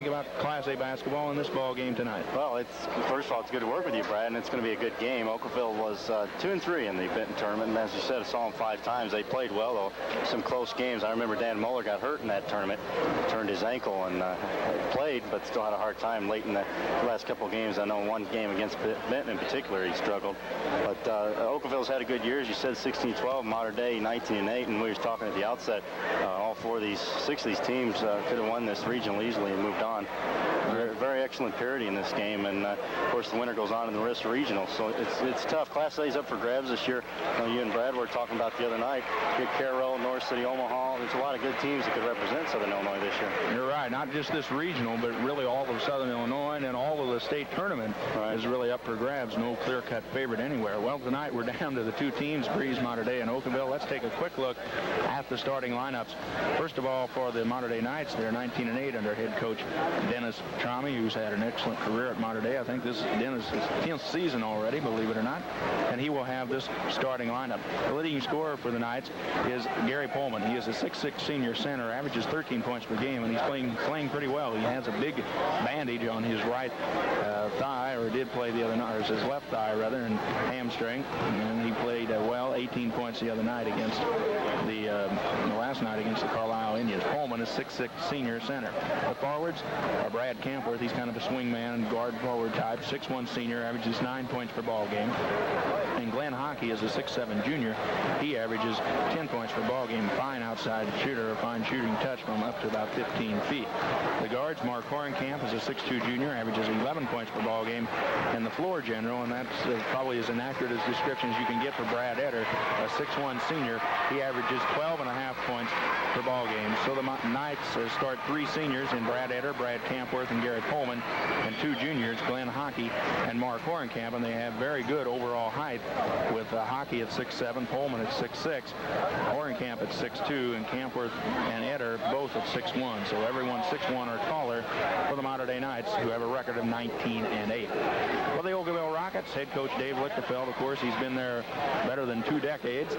About Class A basketball in this ball game tonight? Well, first of all, it's good to work with you, Brad, and it's going to be a good game. Okawville was 2-3 in the Benton tournament, and as you said, I saw them 5 times. They played well, though. Some close games. I remember Dan Muller got hurt in that tournament, turned his ankle, and played, but still had a hard time late in the last couple of games. I know one game against Benton in particular, he struggled. But Okawville's had a good year, as you said, 16-12, modern day 19-8, and we were talking at the outset, all 6 of these teams could have won this regional easily and moved on. Very excellent parity in this game, and of course the winner goes on in the rest of regional, so it's tough. Class A's up for grabs this year. You and Brad were talking about the other night. Good Carroll, North City, Omaha. There's a lot of good teams that could represent Southern Illinois this year. You're right. Not just this regional, but really all of Southern Illinois and all of the state tournament is really up for grabs. No clear-cut favorite anywhere. Well, tonight we're down to the 2 teams, Breeze, Mater Dei, and Okawville. Let's take a quick look at the starting lineups. First of all, for the Mater Dei Knights, they're 19-8 under head coach Dennis Trami, who's had an excellent career at Mater Dei. I think this is Dennis' 10th season already, believe it or not, and he will have this starting lineup. The leading scorer for the Knights is Gary Pullman. He is a 6'6 senior center, averages 13 points per game, and he's playing pretty well. He has a big bandage on his right thigh, or did play the other night, or his left thigh rather, and hamstring, and he played well, 18 points the other night against the last night against the Carlisle Indians. Pullman is 6'6 senior center. The forwards are Brad Campworth. He's kind of a swingman, guard forward type, 6'1 senior, averages 9 points per ball game. And Glenn Hockey is a 6'7 junior. He averages 10 points per ball game. Fine outside shooter, a fine shooting touch from up to about 15 feet. The guards, Mark Horenkamp is a 6'2 junior, averages 11 points per ball game. And the floor general, and that's probably as inaccurate as description as you can get for Brad Etter, a 6'1 senior. He averages 12.5 points per ball game. So the Knights start 3 seniors in Brad Etter, Brad Campworth, and Gary Pullman, and 2 juniors, Glenn Hockey and Mark Horenkamp, and they have very good overall height, with Hockey at 6'7", Pullman at 6'6", Horenkamp at 6'2", and Campworth and Etter both at 6'1". So everyone 6'1" or taller for the Mater Dei Knights, who have a record of 19-8. For the Okawville Rockets, head coach Dave Lichtenfeld, of course, he's been there better than 2 decades,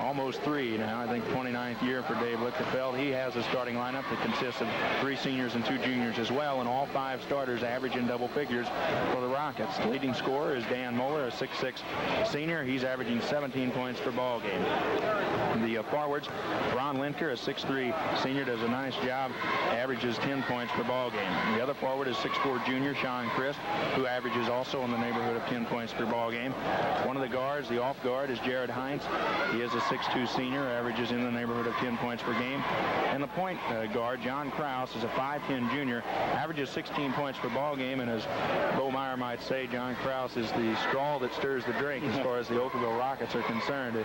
almost 3 now. I think 29th year for Dave Lichtenfeld. He has a starting lineup that consists of 3 seniors and 2 juniors as well, and all 5 starters average in double figures for the Rockets. The leading scorer is Dan Muller, a 6'6 senior. He's averaging 17 points per ball game. The forwards, Ron Linker, a 6'3 senior, does a nice job, averages 10 points per ball game. The other forward is 6'4 junior Sean Christ, who averages also in the neighborhood of 10 points per ball game. One of the guards, the off guard, is Jared Heinz. He is a 6'2 senior, averages in the neighborhood of 10 points per game. And the point guard, John Krause, is a 5'10 junior, averages 16 points per ball game, and as Bo Meyer might say, John Krause is the straw that stirs the drink as far as the Okawville Rockets are concerned.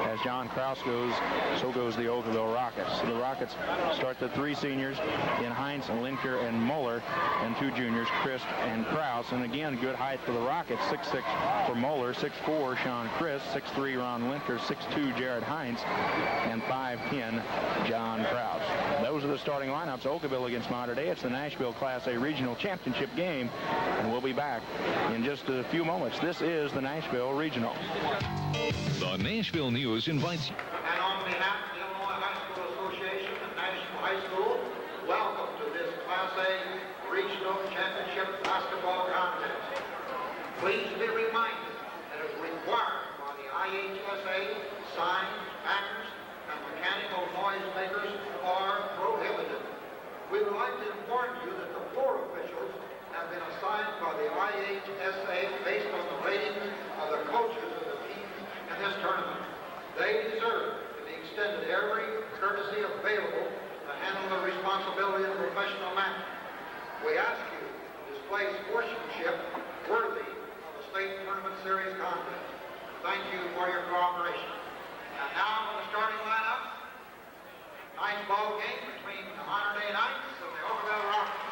As John Krause goes, so goes the Okawville Rockets. So the Rockets start the 3 seniors in Heinz, Linker, and Muller, and 2 juniors, Christ and Krause. And again, good height for the Rockets, 6'6 for Muller, 6'4 Sean Christ, 6'3 Ron Linker, 6'2 Jared Heinz, and 5'10 John Krause. Those are the starting lineups. Okawville against Mater Dei. It's the Nashville Class A Regional Championship game, and we'll be back in just a few moments. This is the Nashville Regional. The Nashville News invites you. And on behalf of the Illinois High School Association and Nashville High School, welcome to this Class A Regional Championship basketball contest. Please be reminded that as required by the IHSA, signs, banners, and mechanical noise makers are prohibited. We would like to inform you that the floor officials have been assigned by the IHSA based on the ratings of the coaches of the teams in this tournament. They deserve to be extended every courtesy available to handle the responsibility in a professional manner. We ask you to display sportsmanship worthy of the state tournament series contest. Thank you for your cooperation. And now for the starting lineup, nice ball game between the Mater Dei Knights and the Okawville Rockets.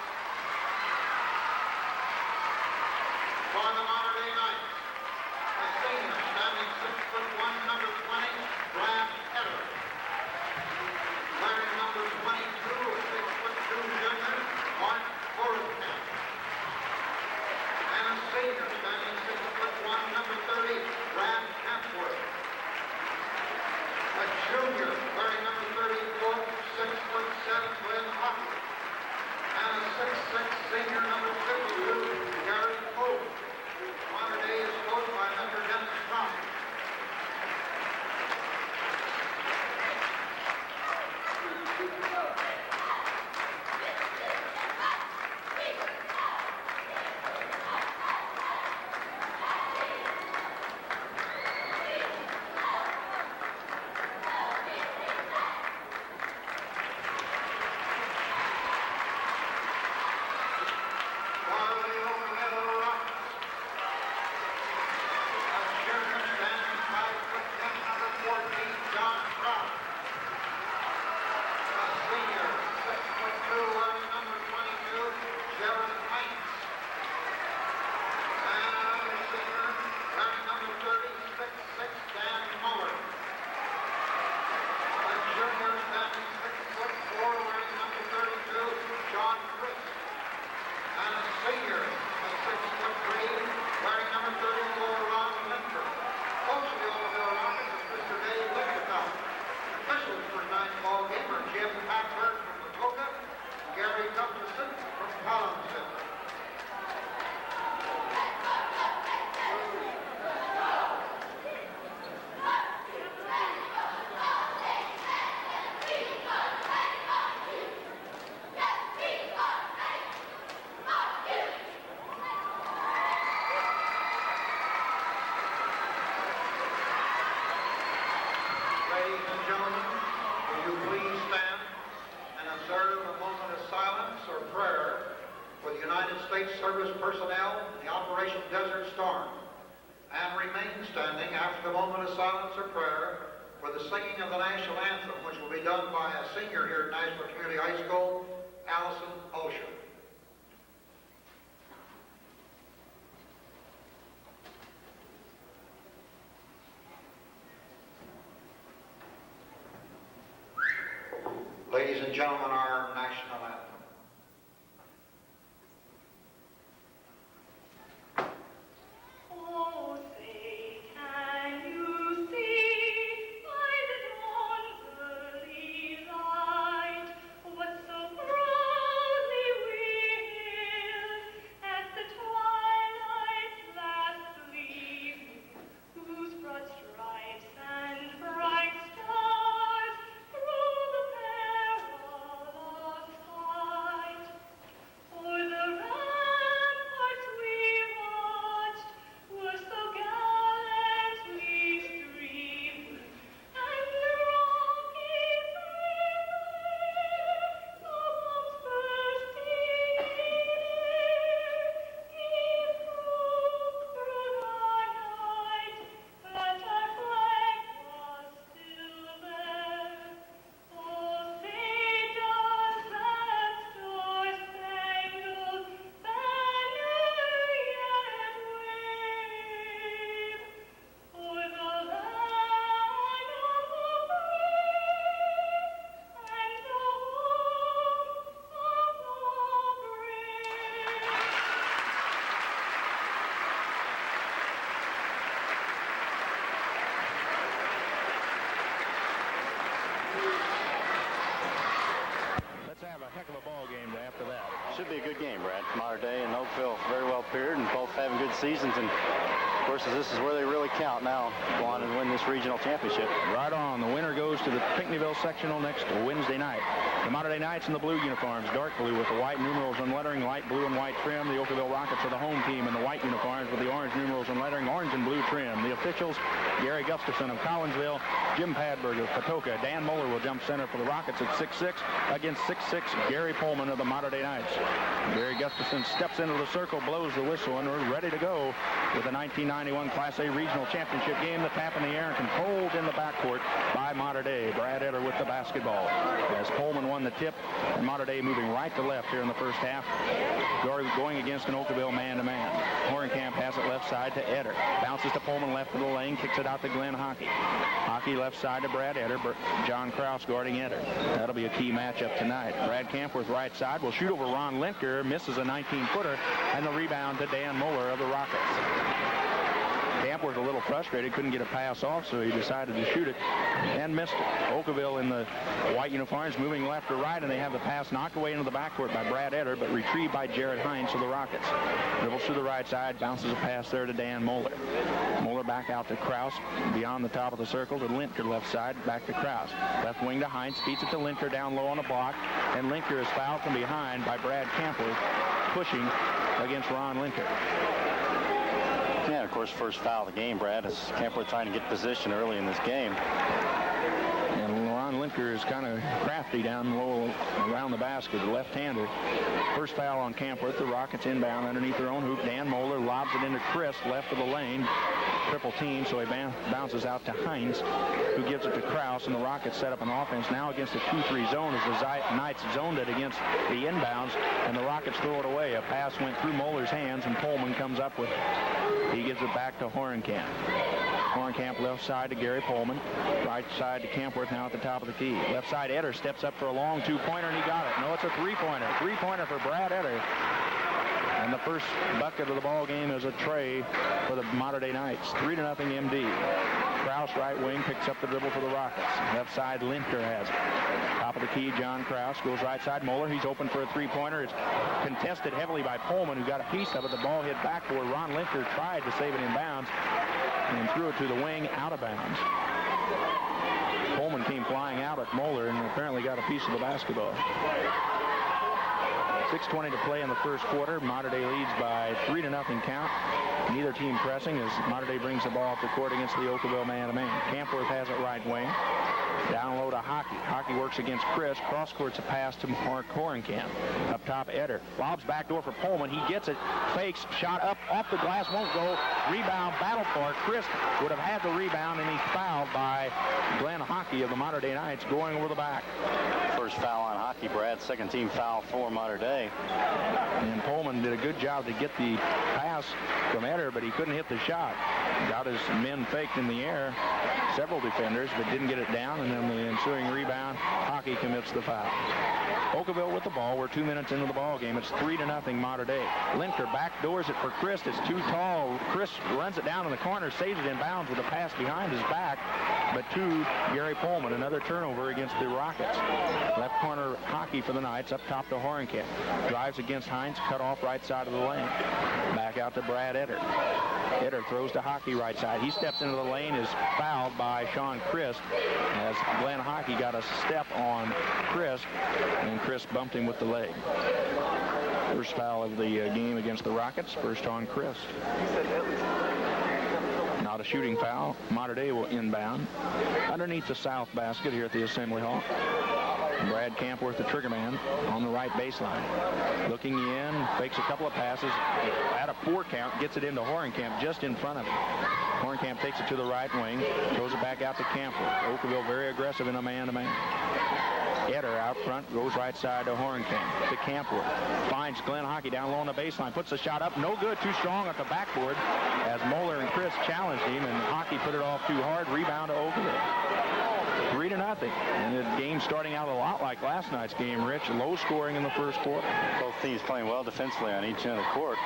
States service personnel in the Operation Desert Storm, and remain standing after the moment of silence or prayer for the singing of the national anthem, which will be done by a senior here at Nashville Community High School, Allison Osher. Ladies and gentlemen, our national anthem. Should be a good game, Brad. Mater Dei and Okawville very well paired and both having good seasons. And of course, this is where they really count now. Go on and win this regional championship. Right on. The winner goes to the Pinckneyville sectional next Wednesday night. The Mater Dei Knights in the blue uniforms, dark blue with the white numerals and lettering, light blue and white trim. The Okawville Rockets are the home team in the white uniforms with the orange numerals and lettering, orange and blue trim. The officials, Gary Gustafson of Collinsville, Jim Padberg of Patoka. Dan Moeller will jump center for the Rockets at 6'6", against 6'6", Gary Pullman of the Mater Dei Knights. Gary Gustafson steps into the circle, blows the whistle, and we're ready to go with the 1991 Class A Regional Championship game. The tap in the air and controlled in the backcourt by Mater Dei. Brad Eder with the basketball. As Pullman won the tip, and Mater Dei moving right to left here in the first half, going against an Okawville man-to-man. Hornkamp has it left side to Eder. Bounces to Pullman left of the lane, kicks it out to Glenn Hockey. Hockey left side to Brad Eder. John Kraus guarding Eder. That'll be a key matchup tonight. Brad Campworth right side will shoot over Ron Linker, misses a 19-footer, and the rebound to Dan Moeller of the Rockets. Campworth a little frustrated, couldn't get a pass off, so he decided to shoot it and missed it. Okawville in the white uniforms moving left to right, and they have the pass knocked away into the backcourt by Brad Eder, but retrieved by Jared Hines of the Rockets. Dribbles to the right side, bounces a pass there to Dan Moeller. Moeller back out to Kraus, beyond the top of the circle to Linker left side, back to Kraus. Left wing to Hines, feeds it to Linker down low on the block, and Linker is fouled from behind by Brad Campworth, pushing against Ron Linker. Yeah, of course, first foul of the game, Brad, is Campworth trying to get position early in this game. And Ron Linker is kind of crafty down low around the basket, the left-hander. First foul on Campworth. The Rockets inbound underneath their own hoop. Dan Moeller lobs it into Chris, left of the lane. Triple team, so he bounces out to Hines, who gives it to Kraus, and the Rockets set up an offense now against a 2-3 zone as the Knights zoned it against the inbounds, and the Rockets throw it away. A pass went through Moeller's hands, and Pullman comes up with it. He gives it back to Hornkamp. Hornkamp left side to Gary Pullman. Right side to Campworth now at the top of the key. Left side, Eder steps up for a long two-pointer, and he got it. No, it's a three-pointer. Three-pointer for Brad Eder. And the first bucket of the ball game is a tray for the Mater Dei Knights. 3-0 MD. Kraus right wing picks up the dribble for the Rockets. Left side, Linker has it. Top of the key, John Kraus goes right side. Moeller, he's open for a three-pointer. It's contested heavily by Pullman, who got a piece of it. The ball hit backboard. Ron Linker tried to save it in bounds and threw it to the wing, out of bounds. Pullman came flying out at Moeller and apparently got a piece of the basketball. 6:20 to play in the first quarter. Mater Dei leads by 3-0 count. Neither team pressing as Mater Dei brings the ball off the court against the Okawville man-to-man. Campworth has it right wing. Down low to Hockey. Hockey works against Chris. Cross court's a pass to Mark Horenkamp. Up top, Eder. Lobs backdoor for Pullman. He gets it. Fakes. Shot up off the glass. Won't go. Rebound. Battle for it. Chris would have had the rebound, and he's fouled by Glenn Hockey of the Mater Dei Knights going over the back. First foul on Hockey, Brad. Second team foul for Mater Dei. And Pullman did a good job to get the pass from Eder, but he couldn't hit the shot. Got his men faked in the air. Several defenders, but didn't get it down, and then the ensuing rebound, Hockey commits the foul. Okawville with the ball. We're 2 minutes into the ball game. It's 3-0 Mater Dei. Linker backdoors it for Chris. It's too tall. Chris runs it down in the corner, saves it in bounds with a pass behind his back, but to Gary Pullman. Another turnover against the Rockets. Left corner Hockey for the Knights. Up top to Horenkamp. Drives against Hines. Cut off right side of the lane. Back out to Brad Eder. Eder throws to Hockey right side. He steps into the lane, is fouled by Sean Christ, as Glenn Hockey got a step on Christ, and Christ bumped him with the leg. First foul of the game against the Rockets. First on Christ. Not a shooting foul. Mater Dei will inbound. Underneath the south basket here at the Assembly Hall. Brad Campworth, the trigger man, on the right baseline. Looking in, fakes a couple of passes. At a 4 count, gets it into Horenkamp just in front of him. Horenkamp takes it to the right wing, throws it back out to Campworth. Okawville very aggressive in a man-to-man. Eder out front, goes right side to Horenkamp, to Campworth. Finds Glenn Hockey down low on the baseline, puts the shot up, no good, too strong at the backboard, as Moeller and Chris challenged him, and Hockey put it off too hard. Rebound to Okawville. 3-0. And the game starting out a lot like last night's game, Rich. Low scoring in the first quarter. Both teams playing well defensively on each end of the court.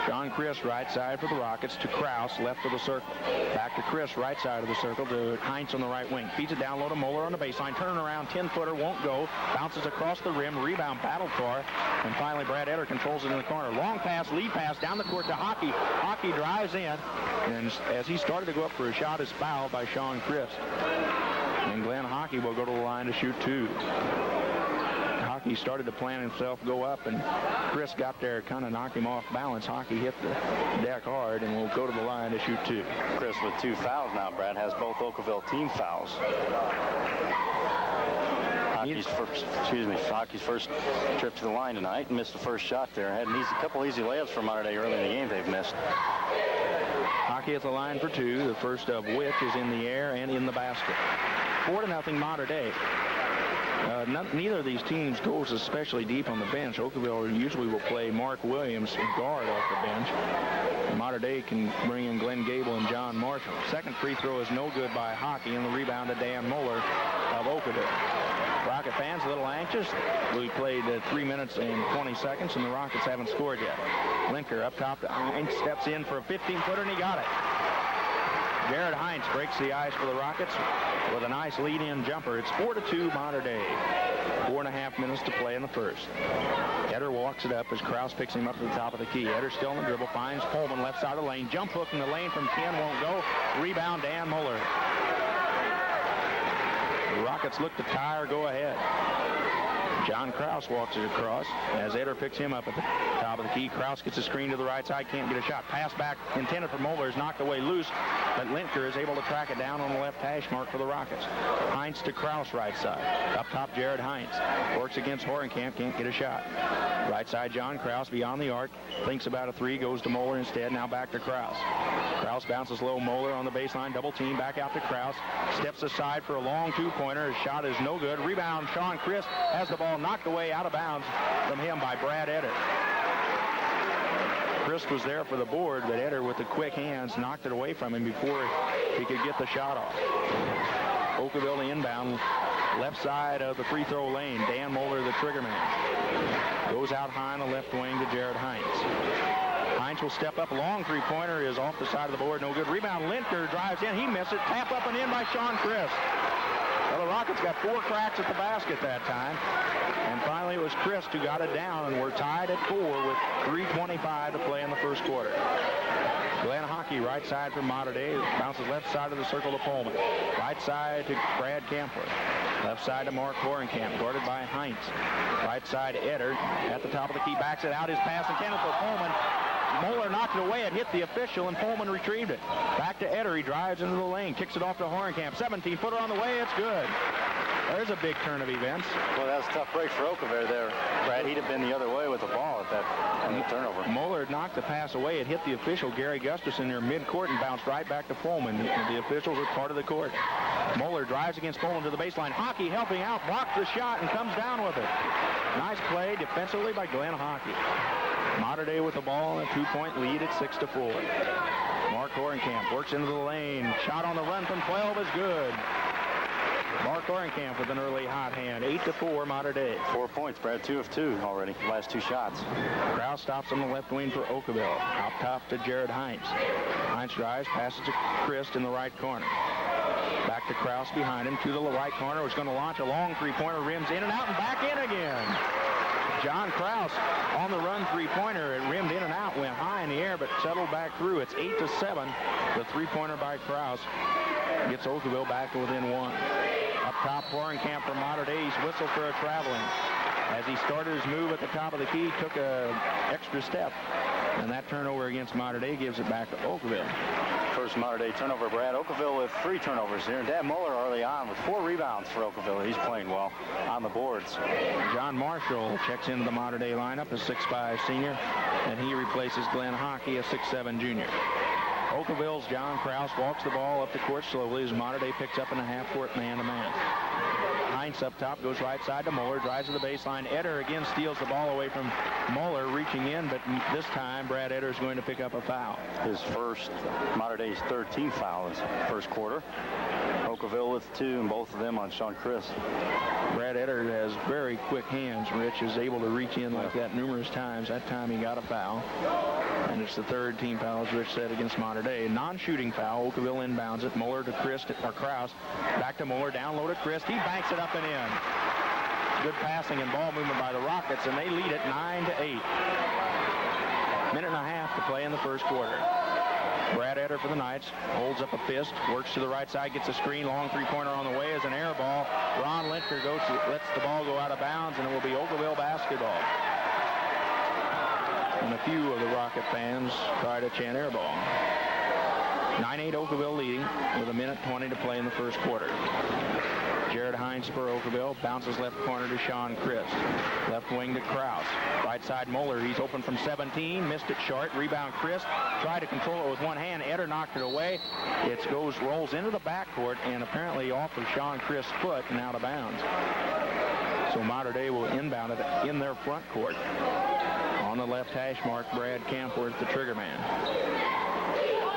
John Chris right side for the Rockets to Kraus, left of the circle. Back to Chris, right side of the circle to Heinz on the right wing. Feeds it down low to Moeller on the baseline. Turning around, 10-footer, won't go. Bounces across the rim, rebound, battle for. And finally, Brad Eder controls it in the corner. Long pass, lead pass, down the court to Hockey. Hockey drives in, and as he started to go up for a shot, is fouled by Sean Chris. And Glenn Hockey will go to the line to shoot 2. Hockey started to plan himself go up, and Chris got there, kind of knocked him off balance. Hockey hit the deck hard and will go to the line to shoot 2. Chris with 2 fouls now, Brad, has both Okawville team fouls. Hockey's first trip to the line tonight. Missed the first shot there. Had a couple easy layups for Mater Dei early in the game they've missed. Hockey at the line for 2, the first of which is in the air and in the basket. 4-0 Mater Dei. Neither of these teams goes especially deep on the bench. Okawville usually will play Mark Williams guard off the bench. Mater Dei can bring in Glenn Gable and John Marshall. Second free throw is no good by Hockey, and the rebound to Dan Moeller of Okawville. Rocket fans a little anxious. We played 3 minutes and 20 seconds, and the Rockets haven't scored yet. Linker up top to Heinz, steps in for a 15-footer, and he got it. Jared Heinz breaks the ice for the Rockets with a nice lead-in jumper. It's 4-2 Mater Dei. 4.5 minutes to play in the first. Eder walks it up as Kraus picks him up to the top of the key. Eder still in the dribble, finds Pullman left side of the lane. Jump hook in the lane from 10, won't go. Rebound, Dan Moeller. The Rockets look to tie or go ahead. John Kraus walks it across as Eder picks him up at the top of the key. Kraus gets a screen to the right side, can't get a shot. Pass back intended for Moeller is knocked away loose, but Linker is able to track it down on the left hash mark for the Rockets. Heinz to Kraus right side. Up top, Jared Heinz. Works against Horenkamp, can't get a shot. Right side, John Kraus beyond the arc. Thinks about a 3, goes to Moeller instead. Now back to Kraus. Kraus bounces low. Moeller on the baseline, double team, back out to Kraus. Steps aside for a long 2-pointer. His shot is no good. Rebound, Sean Chris has the ball knocked away out of bounds from him by Brad Eder. Chris was there for the board, but Eder with the quick hands knocked it away from him before he could get the shot off. Okawville inbound, left side of the free throw lane. Dan Moeller, the trigger man. Goes out high on the left wing to Jared Heinz. Heinz will step up. Long 3-pointer is off the side of the board. No good. Rebound. Linker drives in. He missed it. Tap up and in by Sean Chris. Well, the Rockets got 4 cracks at the basket that time. And finally, it was Chris who got it down, and we're tied at 4 with 3:25 to play in the first quarter. Glenn Hockey, right side for Mater Dei. Bounces left side of the circle to Pullman. Right side to Brad Campworth. Left side to Mark Horenkamp, guarded by Heinz. Right side, Eder at the top of the key. Backs it out. His pass intended for Pullman. Moeller knocked it away. It hit the official, and Pullman retrieved it. Back to Eder. He drives into the lane, kicks it off to Horenkamp. 17-footer on the way. It's good. There's a big turn of events. Well, that was a tough break for Okawville there, Brad. He'd have been the other way with the ball at that turnover. Moeller knocked the pass away. It hit the official, Gary Gustafson, near midcourt and bounced right back to Pullman. The officials are part of the court. Moeller drives against Pullman to the baseline. Hockey helping out, blocks the shot, and comes down with it. Nice play defensively by Glenn Hockey. Mater Dei with the ball and a 2-point lead at 6-4. Mark Horenkamp works into the lane. Shot on the run from 12 is good. Mark Horenkamp with an early hot hand. 8-4 Mater Dei. 4 points, Brad. 2 of 2 already. Last 2 shots. Krause stops on the left wing for Okawville. Up top to Jared Heinz. Heinz drives, passes to Christ in the right corner. Back to Krause behind him to the right corner. Was going to launch a long three-pointer. Rims in and out and back in again. John Krause on the run three-pointer. It rimmed in and out, went high in the air, but settled back through. It's 8-7. The three-pointer by Krause gets Okawville back to within 1. Up top, Horenkamp from Mater Dei. He's whistled for a traveling. As he started his move at the top of the key, took an extra step. And that turnover against Mater Dei gives it back to Okawville. First Mater Dei turnover, Brad. Okawville with 3 turnovers here. And Dan Moeller early on with 4 rebounds for Okawville. He's playing well on the boards. John Marshall checks into the Mater Dei lineup, a 6'5 senior, and he replaces Glenn Hockey, a 6'7 junior. Okawville's John Krause walks the ball up the court slowly as Mater Dei picks up in the half-court man-to-man. Heinz up top, goes right side to Moeller, drives to the baseline. Eder again steals the ball away from Moeller, reaching in, but this time Brad Eder is going to pick up a foul. His first, Mater Dei's 13th foul is first quarter. Okawville with 2, and both of them on Sean Christ. Brad Eder has very quick hands. Rich is able to reach in like that numerous times. That time he got a foul. And it's the 3rd team foul, as Rich said, against Mater Dei. Non-shooting foul. Okawville inbounds it. Moeller to Krause. Back to Moeller. Down low to Christ. He banks it up and in. Good passing and ball movement by the Rockets, and they lead it 9-8. Minute and a half to play in the first quarter. Brad Eder for the Knights holds up a fist, works to the right side, gets a screen, long three-pointer on the way as an air ball. Ron Lintner lets the ball go out of bounds, and it will be Okawville basketball. And a few of the Rocket fans try to chant air ball. 9-8 Okawville leading with 1:20 to play in the first quarter. Jared Heinz for Okawville, bounces left corner to Sean Christ. Left wing to Krause. Right side Moeller, he's open from 17, missed it short. Rebound Christ, tried to control it with one hand. Eder knocked it away. It rolls into the backcourt and apparently off of Sean Christ's foot and out of bounds. So Mater Dei will inbound it in their front court. On the left hash mark, Brad Campworth, the trigger man.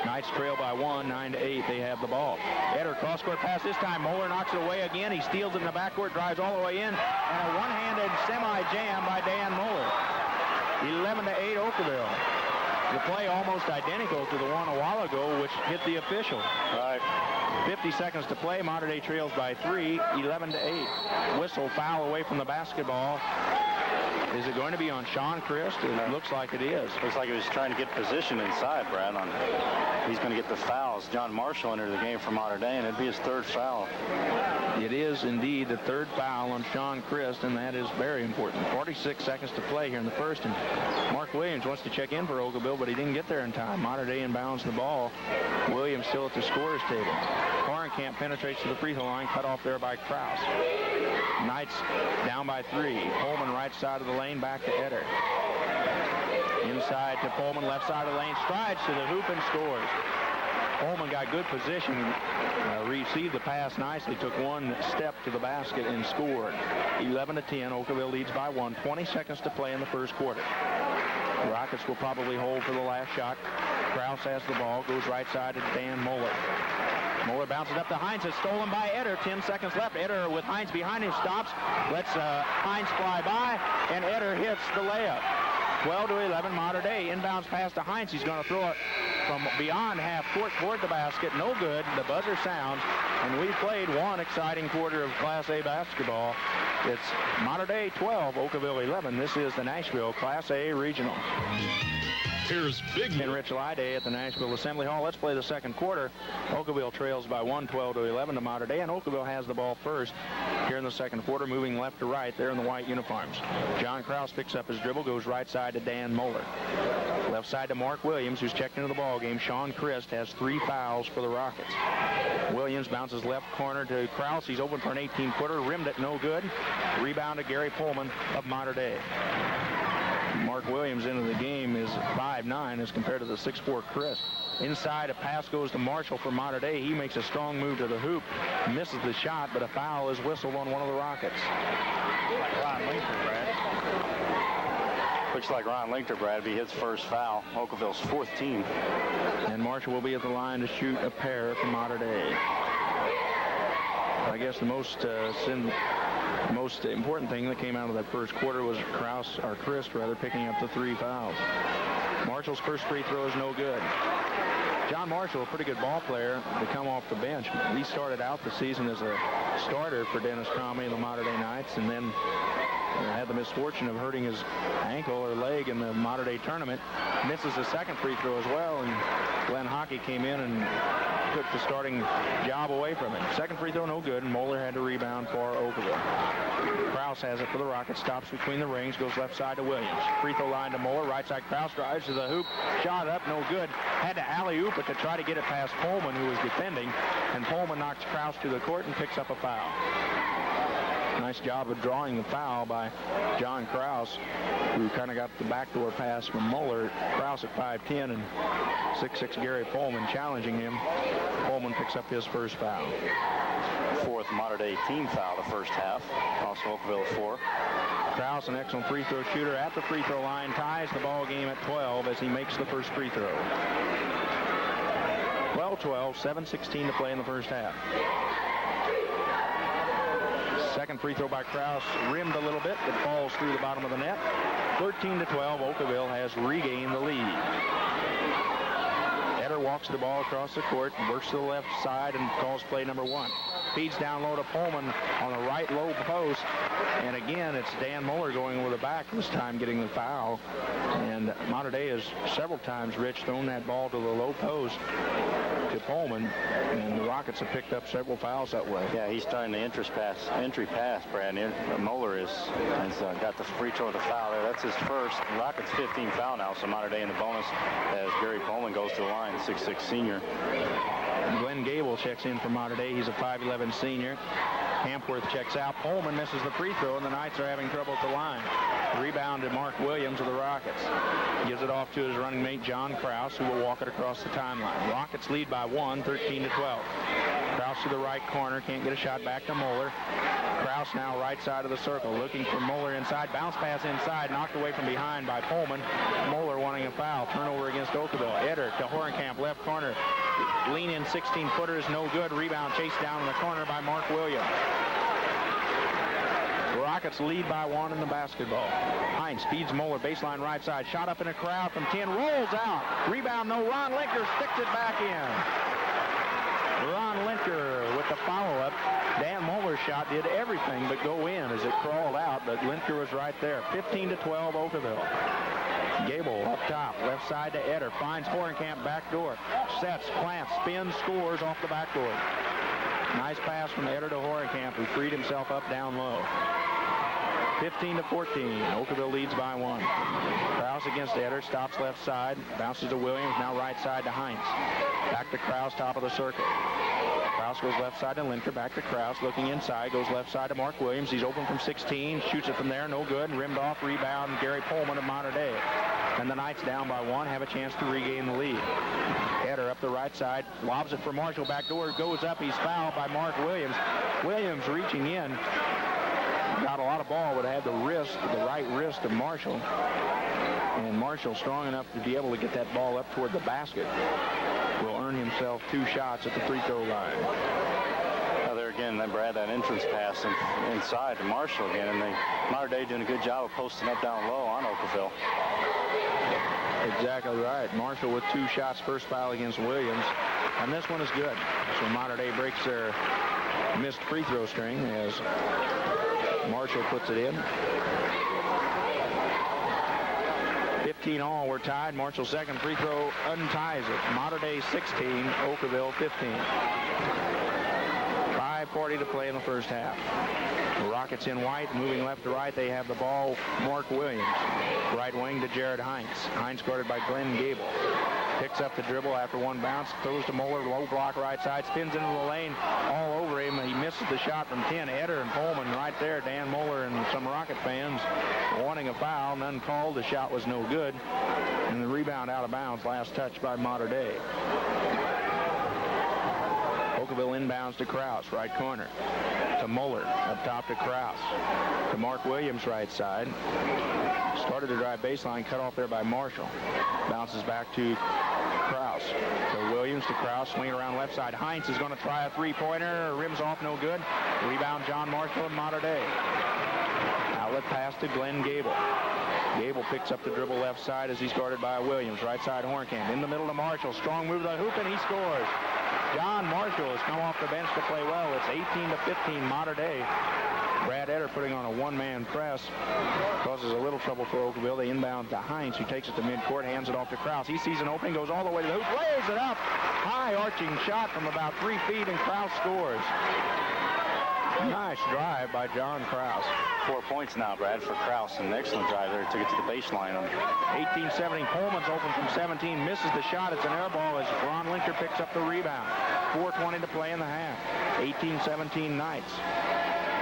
Knights trail by 1, 9-8. They have the ball. Eder cross-court pass this time. Moeller knocks it away again. He steals it in the backcourt, drives all the way in, and a one-handed semi-jam by Dan Moeller. 11-8 Okawville. The play almost identical to the one a while ago, which hit the official. Right. 50 seconds to play. Mater Dei trails by 3, 11-8. Whistle, foul away from the basketball. Is it going to be on Sean Christ? It looks like it is. Looks like he was trying to get position inside, Brad. He's going to get the fouls. John Marshall entered the game for Mater Dei, and it'd be his 3rd foul. It is indeed the 3rd foul on Sean Christ, and that is very important. 46 seconds to play here in the first, and Mark Williams wants to check in for Okawville, but he didn't get there in time. Mater Dei inbounds the ball. Williams still at the scorer's table. Horenkamp penetrates to the free throw line, cut off there by Krause. Knights down by 3. Pullman right side of the lane, back to Eder. Inside to Pullman, left side of the lane, strides to the hoop and scores. Pullman got good position, received the pass nicely, took one step to the basket and scored. 11-10, Okawville leads by 1. 20 seconds to play in the first quarter. The Rockets will probably hold for the last shot. Krause has the ball, goes right side to Dan Moeller. Moeller bounces up to Heinz. It's stolen by Eder. 10 seconds left. Eder with Heinz behind him stops. Lets Heinz fly by, and Eder hits the layup. 12-11 Mater Dei. Inbounds pass to Heinz. He's going to throw it from beyond half court toward the basket. No good. The buzzer sounds, and we've played one exciting quarter of Class A basketball. It's Mater Dei 12, Okawville 11. This is the Nashville Class A Regional. Here's Big And Rich Day at the Nashville Assembly Hall. Let's play the second quarter. Okawville trails by 1, 12-11 to Mater Dei, and Okawville has the ball first here in the second quarter, moving left to right there in the white uniforms. John Krause picks up his dribble, goes right side side to Dan Moeller. Left side to Mark Williams, who's checked into the ball game. Sean Christ has 3 fouls for the Rockets. Williams bounces left corner to Kraus. He's open for an 18-footer. Rimmed it, no good. Rebound to Gary Pullman of Mater Dei. Mark Williams into the game is 5'9" as compared to the 6'4" Christ. Inside, a pass goes to Marshall for Mater Dei. He makes a strong move to the hoop, misses the shot, but a foul is whistled on one of the Rockets. Ron Linkter, Brad. Looks like Ron Linkter, Brad, be his first foul. Okawville's 4th team. And Marshall will be at the line to shoot a pair for Mater Dei. I guess the most important thing that came out of that first quarter was Christ picking up the 3 fouls. Marshall's first free throw is no good. John Marshall, a pretty good ball player to come off the bench. He started out the season as a starter for Dennis Comey and the Mater Dei Knights, and then had the misfortune of hurting his ankle or leg in the Mater Dei tournament. Misses the second free throw as well, and Glenn Hockey came in and took the starting job away from him. Second free throw no good, and Moeller had to rebound for Okawville. Kraus has it for the Rockets, stops between the rings, goes left side to Williams. Free throw line to Moeller, right side Kraus drives to the hoop, shot up, no good. Had to alley-oop it to try to get it past Pullman, who was defending, and Pullman knocks Kraus to the court and picks up a foul. Nice job of drawing the foul by John Kraus, who kind of got the backdoor pass from Moeller. Kraus at 5'10", and 6'6" Gary Pullman challenging him. Pullman picks up his first foul. 4th Mater Dei team foul the first half. Also Okawville 4. Kraus, an excellent free throw shooter at the free throw line, ties the ball game at 12 as he makes the first free throw. 12-12, 7:16 to play in the first half. Second free throw by Kraus, rimmed a little bit, but falls through the bottom of the net. 13-12, Okawville has regained the lead. Eder walks the ball across the court, works to the left side, and calls play number 1. Feeds down low to Pullman on the right low post. And again, it's Dan Moeller going over the back, this time getting the foul. And Mater Dei has several times, Rich, thrown that ball to the low post to Pullman. And the Rockets have picked up several fouls that way. Yeah, he's starting the entry pass, Brad. Moeller has got the free throw of the foul there. That's his first. The Rockets 15 foul now, so Mater Dei in the bonus as Gary Pullman goes to the line, 6'6" senior. Glenn Gable checks in for Mater Dei. He's a 5'11" senior. Hampworth checks out. Pullman misses the free throw, and the Knights are having trouble at the line. Rebound to Mark Williams of the Rockets. Gives it off to his running mate, John Kraus, who will walk it across the timeline. Rockets lead by 1, 13-12. Kraus to the right corner. Can't get a shot back to Moeller. Kraus now right side of the circle, looking for Moeller inside. Bounce pass inside, knocked away from behind by Pullman. Moeller wanting a foul. Turnover against Okawville. Eder to Horenkamp, left corner. Lean in 16-footers, no good. Rebound chased down in the corner by Mark Williams. The Rockets lead by 1 in the basketball. Hines feeds Moeller, baseline right side. Shot up in a crowd from 10, rolls out. Rebound, no. Ron Linkter sticks it back in. Ron Linkter with the follow-up. Dan Moeller's shot did everything but go in as it crawled out, but Linkter was right there. 15-12 Okawville. Gable up top, left side to Eder, finds Horenkamp backdoor, sets, plants, spins, scores off the backboard. Nice pass from Eder to Horenkamp, who freed himself up down low. 15-14, Okawville leads by 1. Kraus against Eder, stops left side, bounces to Williams, now right side to Hines. Back to Kraus, top of the circuit. Kraus goes left side to Linkter, back to Kraus, looking inside, goes left side to Mark Williams. He's open from 16, shoots it from there, no good, rimmed off, rebound, Gary Pullman of Mater Dei. And the Knights down by 1, have a chance to regain the lead. Eder up the right side, lobs it for Marshall, backdoor, goes up, he's fouled by Mark Williams. Williams reaching in, got a lot of ball, but had the right wrist of Marshall. And Marshall strong enough to be able to get that ball up toward the basket. Will earn himself 2 shots at the free throw line. Well, there again, Brad, that entrance pass inside to Marshall again, and Mater Dei doing a good job of posting up down low on Okawville. Exactly right. Marshall with 2 shots, first foul against Williams, and this one is good. So Mater Dei breaks their missed free throw string as Marshall puts it in. 15-all, we're tied. Marshall's second free throw unties it. Mater Dei 16, Okawville 15. 4:40 to play in the first half. The Rockets in white, moving left to right. They have the ball. Mark Williams, right wing to Jared Hines. Hines guarded by Glenn Gable. Picks up the dribble after one bounce, throws to Moeller, low block right side, spins into the lane, all over him. He misses the shot from 10. Eder and Pullman right there. Dan Moeller and some Rocket fans wanting a foul. None called. The shot was no good. And the rebound out of bounds. Last touch by Mater Dei. Okawville inbounds to Kraus, right corner. To Moeller, up top to Kraus. To Mark Williams, right side. Started to drive baseline, cut off there by Marshall. Bounces back to Kraus. To Williams, to Kraus, swing around left side. Hines is going to try a three-pointer. Rims off, no good. Rebound, John Marshall of Mater Dei. Outlet pass to Glenn Gable. Gable picks up the dribble left side as he's guarded by Williams. Right side, Hornkamp. In the middle to Marshall. Strong move to the hoop, and he scores. John Marshall has come off the bench to play well. It's 18-15 Mater Dei. Brad Eder putting on a one-man press. Causes a little trouble for Okawville. They inbound to Hines, who takes it to midcourt, hands it off to Kraus. He sees an opening, goes all the way to the hoop, lays it up. High arching shot from about 3 feet, and Kraus scores. Nice drive by John Kraus. 4 points now, Brad, for Kraus. An excellent drive there. Took it to the baseline. 18-17. Pullman's open from 17. Misses the shot. It's an air ball as Ron Linker picks up the rebound. 4:20 to play in the half. 18-17 Knights.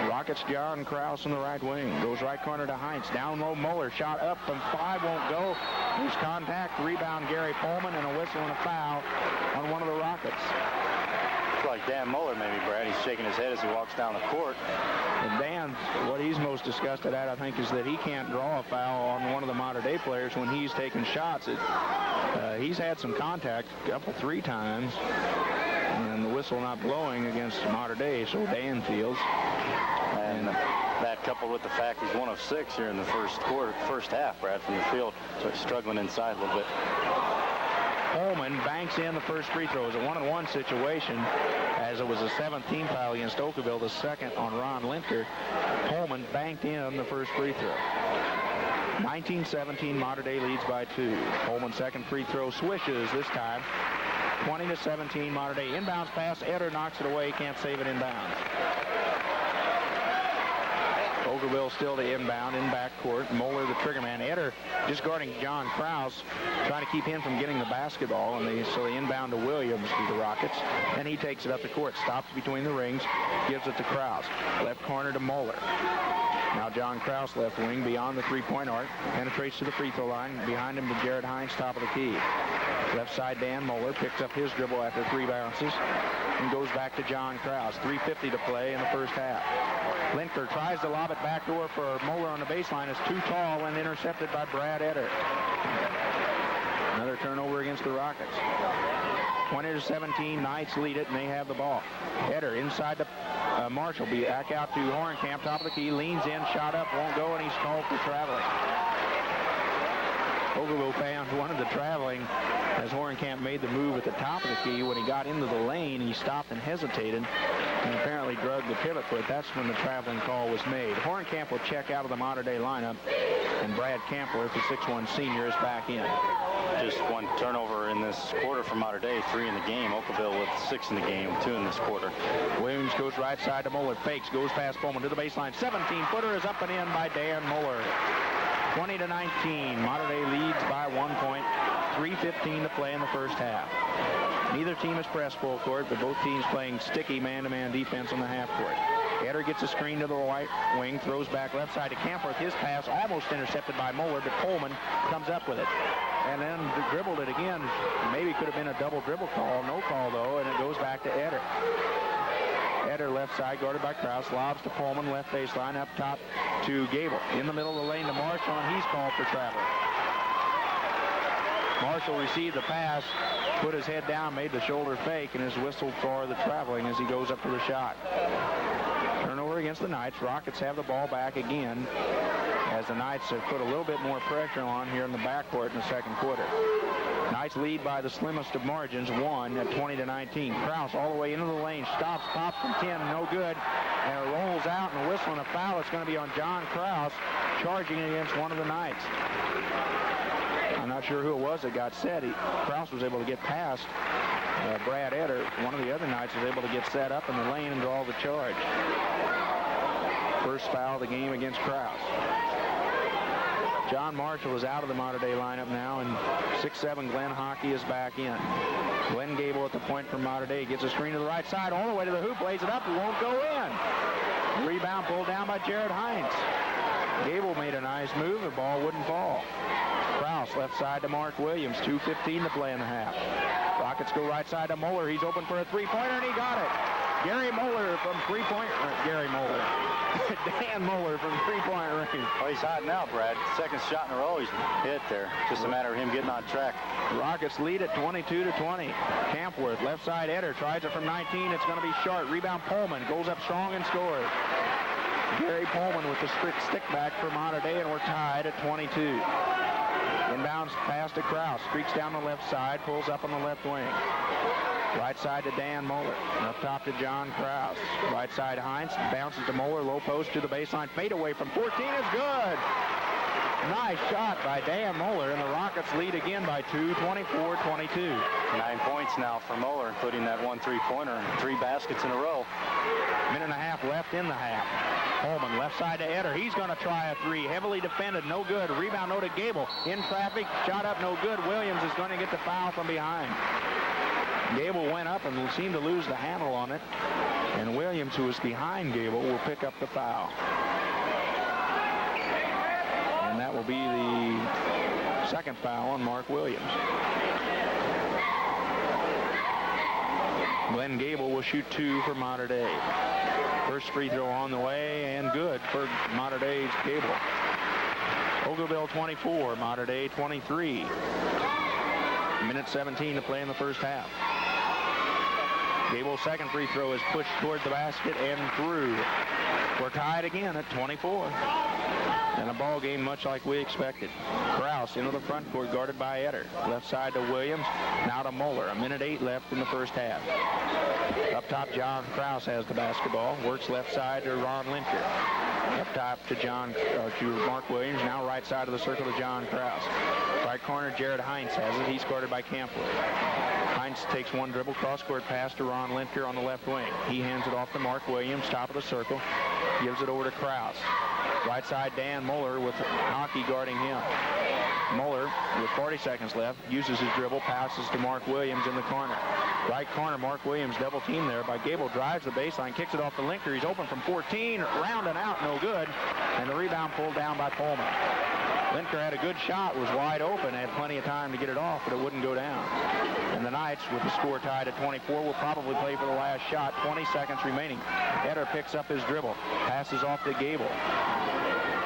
Rockets John Kraus in the right wing. Goes right corner to Hines. Down low, Mueller. Shot up from 5. Won't go. There's contact. Rebound, Gary Pullman, and a whistle and a foul on one of the Rockets. It's like Dan Mueller, maybe, Brad. He's shaking his head as he walks down the court. And Dan, what he's most disgusted at, I think, is that he can't draw a foul on one of the Mater Dei players when he's taking shots. He's had some contact, a couple, 3 times, and the whistle not blowing against Mater Dei, so Dan feels. And that coupled with the fact he's 1 of 6 here in the first half, Brad, from the field, so he's struggling inside a little bit. Pullman banks in the first free throw. It was a 1-on-1 situation, as it was a 7th team foul against Okawville, the second on Ron Linker. Pullman banked in the first free throw. 19-17, Mater Dei leads by 2. Pullman's second free throw swishes this time. 20-17, Mater Dei. Inbounds pass. Eder knocks it away. Can't save it inbounds. Okawville still to inbound in backcourt. Moeller, the trigger man. Eder just guarding John Kraus, trying to keep him from getting the basketball. And so they inbound to Williams to the Rockets. And he takes it up the court. Stops between the rings. Gives it to Kraus. Left corner to Moeller. Now John Kraus, left wing, beyond the three-point arc. Penetrates to the free throw line. Behind him to Jared Hines, top of the key. Left side, Dan Moeller picks up his dribble after 3 bounces and goes back to John Kraus. 3:50 to play in the first half. Linker tries to lob it backdoor for Moeller on the baseline. It's too tall and intercepted by Brad Eder. Another turnover against the Rockets. 20-17, Knights lead it, and they have the ball. Eder inside to Marshall. Back out to Hornkamp, top of the key. Leans in, shot up, won't go, and he's called for traveling. Okawville found one of the traveling as Hornkamp made the move at the top of the key. When he got into the lane, he stopped and hesitated and apparently drugged the pivot foot. That's when the traveling call was made. Hornkamp will check out of the Mater Dei lineup, and Brad Campler, the 6'1 senior, is back in. Just 1 turnover in this quarter for Mater Dei, 3 in the game. Okawville with 6 in the game, 2 in this quarter. Williams goes right side to Moeller. Fakes, goes past Pullman to the baseline. 17-footer is up and in by Dan Moeller. 20-19. Mater Dei leads by 1 point. 3:15 to play in the first half. Neither team has pressed full court, but both teams playing sticky man-to-man defense on the half court. Eder gets a screen to the right wing, throws back left side to Campworth. His pass almost intercepted by Moeller, but Pullman comes up with it. And then dribbled it again. Maybe could have been a double dribble call. No call, though, and it goes back to Eder. Eder left side, guarded by Kraus. Lobs to Pullman, left baseline, up top to Gable. In the middle of the lane to Marshall, and he's called for travel. Marshall received the pass, put his head down, made the shoulder fake, and is whistled for the traveling as he goes up for the shot. Turnover against the Knights. Rockets have the ball back again as the Knights have put a little bit more pressure on here in the backcourt in the second quarter. Knights lead by the slimmest of margins, 1 at 20-19. Kraus all the way into the lane, stops, pops from 10, no good, and it rolls out, and a whistle and a foul. It's going to be on John Kraus, charging against one of the Knights. I'm not not sure who it was that got set. Kraus was able to get past Brad Eder. One of the other Knights was able to get set up in the lane and draw the charge. First foul of the game against Kraus. John Marshall is out of the Mater Dei lineup now, and 6'7" Glenn Hockey is back in. Glenn Gable at the point from Mater Dei gets a screen to the right side, all the way to the hoop, lays it up, it won't go in. Rebound pulled down by Jared Hines. Gable made a nice move, the ball wouldn't fall. Kraus left side to Mark Williams, 2:15 to play in the half. Rockets go right side to Moeller, he's open for a three-pointer, and he got it. Gary Moeller from three-point, Gary Moeller. Dan Moeller from three-point range. Well, he's hot now, Brad. Second shot in a row he's hit there. Just a matter of him getting on track. Rockets lead at 22-20. Campworth, left side Eder, tries it from 19. It's going to be short. Rebound Pullman, goes up strong and scores. Gary Pullman with the stick back for Mater Dei, and we're tied at 22. Inbounds pass to Kraus, streaks down the left side, pulls up on the left wing. Right side to Dan Moeller. Up top to John Kraus. Right side Hines. Bounces to Moeller. Low post to the baseline. Fade away from 14 is good. Nice shot by Dan Moeller, and the Rockets lead again by 2, 24-22. 9 points now for Moeller, including that one three-pointer and 3 baskets in a row. Minute and a half left in the half. Holman left side to Eder. He's going to try a three. Heavily defended. No good. Rebound no to Gable. In traffic. Shot up. No good. Williams is going to get the foul from behind. Gable went up and seemed to lose the handle on it. And Williams, who was behind Gable, will pick up the foul. And that will be the second foul on Mark Williams. Glenn Gable will shoot 2 for Mater Dei. First free throw on the way and good for Mater Dei's Gable. Okawville 24, Mater Dei 23. Minute 17 to play in the first half. Gable's second free throw is pushed toward the basket and through. We're tied again at 24. And a ball game much like we expected. Kraus into the front court, guarded by Eder. Left side to Williams, now to Moeller. A minute 8 left in the first half. Up top, John Kraus has the basketball. Works left side to Ron Linker. Up top to Mark Williams. Now right side of the circle to John Kraus. Right corner, Jared Hines has it. He's guarded by Campworth. Hines takes one dribble, cross-court pass to Ron Linker on the left wing. He hands it off to Mark Williams, top of the circle. Gives it over to Kraus. Right side, Dan Moeller with Hockey guarding him. Moeller, with 40 seconds left, uses his dribble, passes to Mark Williams in the corner. Right corner, Mark Williams double team there by Gable, drives the baseline, kicks it off to Linker. He's open from 14, round and out, no good. And the rebound pulled down by Pullman. Linker had a good shot, was wide open, had plenty of time to get it off, but it wouldn't go down. And the Knights, with the score tied at 24, will probably play for the last shot. 20 seconds remaining. Eder picks up his dribble, passes off to Gable.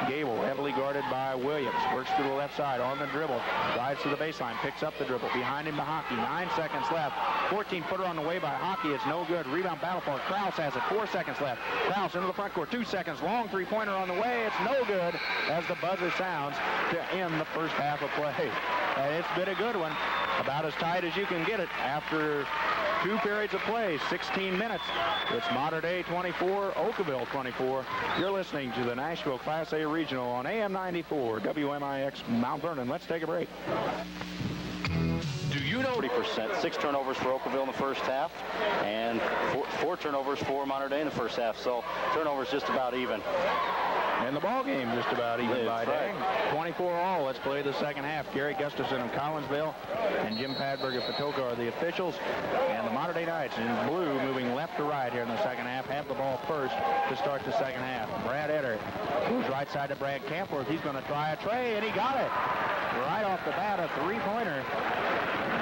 Gable, heavily guarded by Williams, works to the left side on the dribble, drives to the baseline, picks up the dribble, behind him to Hockey. 9 seconds left. 14-footer on the way by Hockey. It's no good. Rebound battle for Kraus has it. 4 seconds left. Kraus into the front court. 2 seconds. Long three-pointer on the way. It's no good as the buzzer sounds to end the first half of play. And it's been a good one. About as tight as you can get it after 2 periods of play, 16 minutes. It's Mater Dei 24, Okawville 24. You're listening to the Nashville Class A Regional on AM 94, WMIX Mount Vernon. Let's take a break. Do you know 40%, 6 turnovers for Okawville in the first half, and 4 turnovers for Mater Dei in the first half. So turnovers just about even. And the ball game just about even by day. Right. 24 all. Let's play the second half. Gary Gustafson of Collinsville and Jim Padberg of Patoka are the officials. And the Mater Dei Knights in blue moving left to right here in the second half. Have the ball first to start the second half. Brad Eder moves right side to Brad Campworth. He's going to try a tray, and he got it. Right off the bat, a three-pointer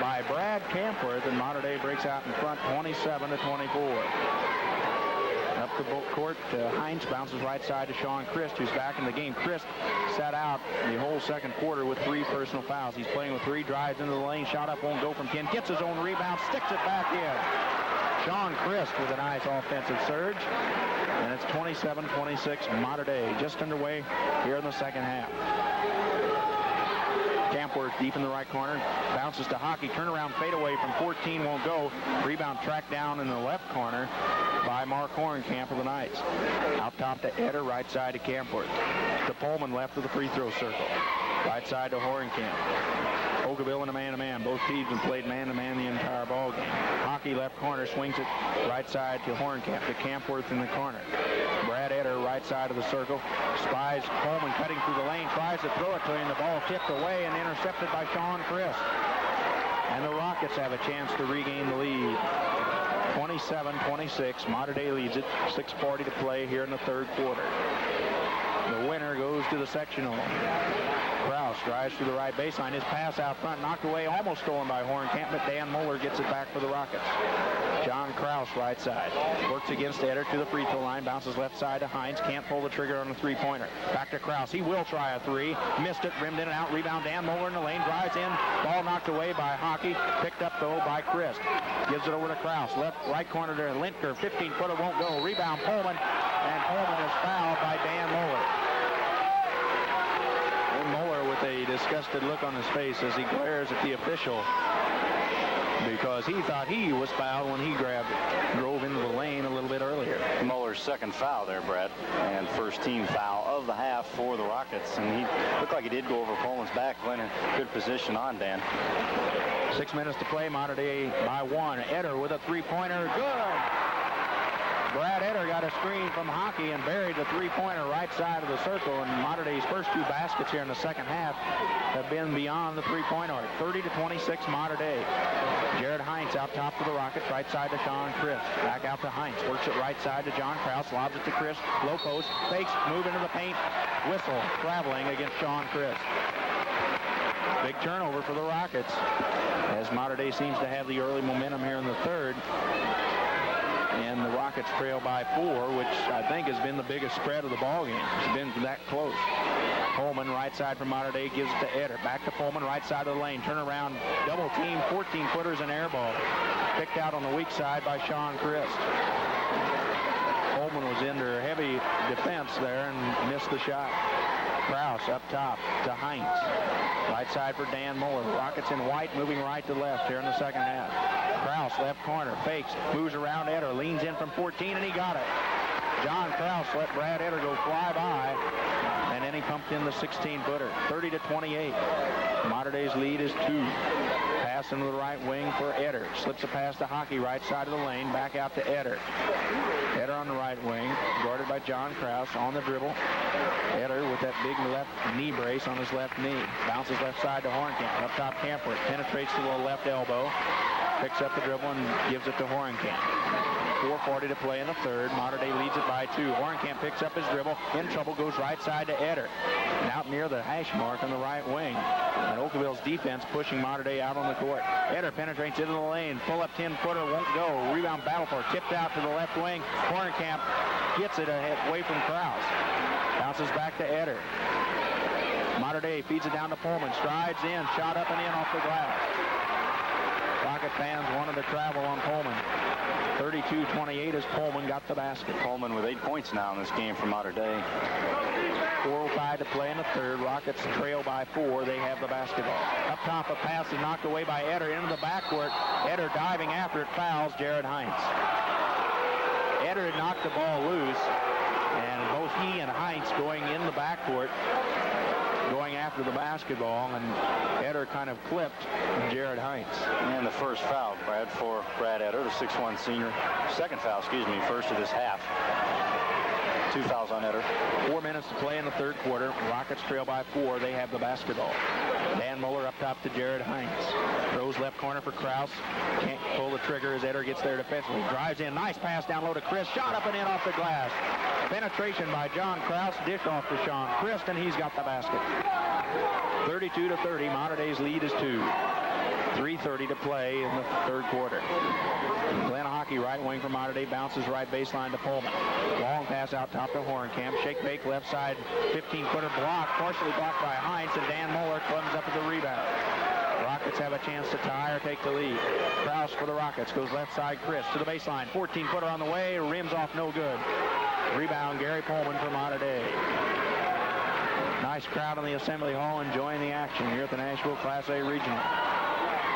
by Brad Campworth, and Mater Dei breaks out in front 27-24. Up the court, Hines bounces right side to Sean Christ, who's back in the game. Christ sat out the whole second quarter with 3 personal fouls. He's playing with 3, drives into the lane, shot up, won't go from 10, gets his own rebound, sticks it back in. Sean Christ with a nice offensive surge, and it's 27-26 Mater Dei, just underway here in the second half. Campworth deep in the right corner, bounces to Hockey, turnaround fadeaway from 14, won't go. Rebound tracked down in the left corner by Mark Hornkamp of the Knights. Out top to Eder, right side to Campworth. To Pullman left of the free throw circle. Right side to Hornkamp. Okawville in a man-to-man. Both teams have played man-to-man the entire ball game. Hockey left corner, swings it right side to Horncamp, to Campworth in the corner. Brad Eder right side of the circle, spies Coleman cutting through the lane, tries to throw it to him. The ball tipped away and intercepted by Sean Christ. And the Rockets have a chance to regain the lead. 27-26, Mater Dei leads it, 6:40 to play here in the third quarter. The winner goes to the sectional. Kraus drives to the right baseline. His pass out front, knocked away, almost stolen by Horncamp, but Dan Moeller gets it back for the Rockets. John Kraus right side. Works against Eder to the free throw line. Bounces left side to Hines. Can't pull the trigger on the three-pointer. Back to Kraus. He will try a three. Missed it. Rimmed in and out. Rebound. Dan Moeller in the lane. Drives in. Ball knocked away by Hockey. Picked up, though, by Christ. Gives it over to Kraus. Right corner to Lintker. 15-footer won't go. Rebound Pullman. And Pullman is fouled by Dan Moeller. Moeller with a disgusted look on his face as he glares at the official, because he thought he was fouled when he drove into the lane a little bit earlier. Moeller's second foul there, Brad, and first team foul of the half for the Rockets. And he looked like he did go over Pullman's back, playing in good position on Dan. 6 minutes to play, Mater Dei by 1. Eder with a three-pointer, good! Brad Eder got a screen from Hockey and buried the three-pointer right side of the circle, and Mater Dei's first two baskets here in the second half have been beyond the three-point arc. 30-26 Mater Dei. Jared Hines out top to the Rockets, right side to Sean Christ. Back out to Hines, works it right side to John Kraus, lobs it to Christ, low post, fakes, move into the paint, whistle, traveling against Sean Christ. Big turnover for the Rockets, as Mater Dei seems to have the early momentum here in the third. And the Rockets trail by 4, which I think has been the biggest spread of the ball game. It's been that close. Pullman right side from Mater Dei gives it to Eder. Back to Pullman right side of the lane. Turn around, double team, 14-footers and air ball. Picked out on the weak side by Sean Christ. Pullman was under heavy defense there and missed the shot. Kraus up top to Hines. Right side for Dan Moeller. Rockets in white, moving right to left here in the second half. Kraus left corner, fakes, moves around Eder, leans in from 14, and he got it. John Kraus let Brad Eder go fly by, and then he pumped in the 16-footer. 30-28. Mater Dei's lead is 2. Pass into the right wing for Eder. Slips a pass to Hockey, right side of the lane, back out to Eder. Eder on the right wing, guarded by John Kraus on the dribble. Eder with that big left knee brace on his left knee. Bounces left side to Horncamp. Up top Campworth. Penetrates to the left elbow. Picks up the dribble and gives it to Horncamp. 4:40 to play in the third. Mater Dei leads it by 2. Horncamp picks up his dribble. In trouble, goes right side to Eder. And out near the hash mark on the right wing. And Okawville's defense pushing Mater Dei out on the court. Eder penetrates into the lane. Pull up 10-footer, won't go. Rebound battle for tipped out to the left wing. Horncamp gets it away from Kraus. Bounces back to Eder. Mater Dei feeds it down to Pullman. Strides in, shot up and in off the glass. Rocket fans wanted to travel on Pullman. 32-28 as Pullman got the basket. Pullman with 8 points now in this game for Mater Dei. 4:05 to play in the third. Rockets trail by 4. They have the basketball. Up top, a pass is knocked away by Eder into the backcourt. Eder diving after it, fouls Jared Hines. Eder had knocked the ball loose, and both he and Hines going in the backcourt, going after the basketball, and Eder kind of clipped Jared Hines. And the first foul, Brad, for Brad Eder, the 6'1 senior. Second foul, first of this half. 2 fouls on Eder. 4 minutes to play in the third quarter. Rockets trail by 4. They have the basketball. Dan Moeller up top to Jared Hines. Throws left corner for Kraus. Can't pull the trigger as Eder gets there defensively. Drives in. Nice pass down low to Chris. Shot up and in off the glass. Penetration by John Kraus. Dish off to Sean Christ, and he's got the basket. 32-30. Mater Dei's lead is 2. 3:30 to play in the third quarter. Glenn Hockey, right wing from Mater Dei, bounces right baseline to Pullman. Long pass out top to Horncamp. Shake bake left side, 15-footer block, partially blocked by Hines, and Dan Moeller comes up with the rebound. Rockets have a chance to tie or take the lead. Kraus for the Rockets goes left side. Chris to the baseline, 14-footer on the way, rims off, no good. Rebound Gary Pullman for Mater Dei. Nice crowd in the Assembly Hall enjoying the action here at the Nashville Class A Regional.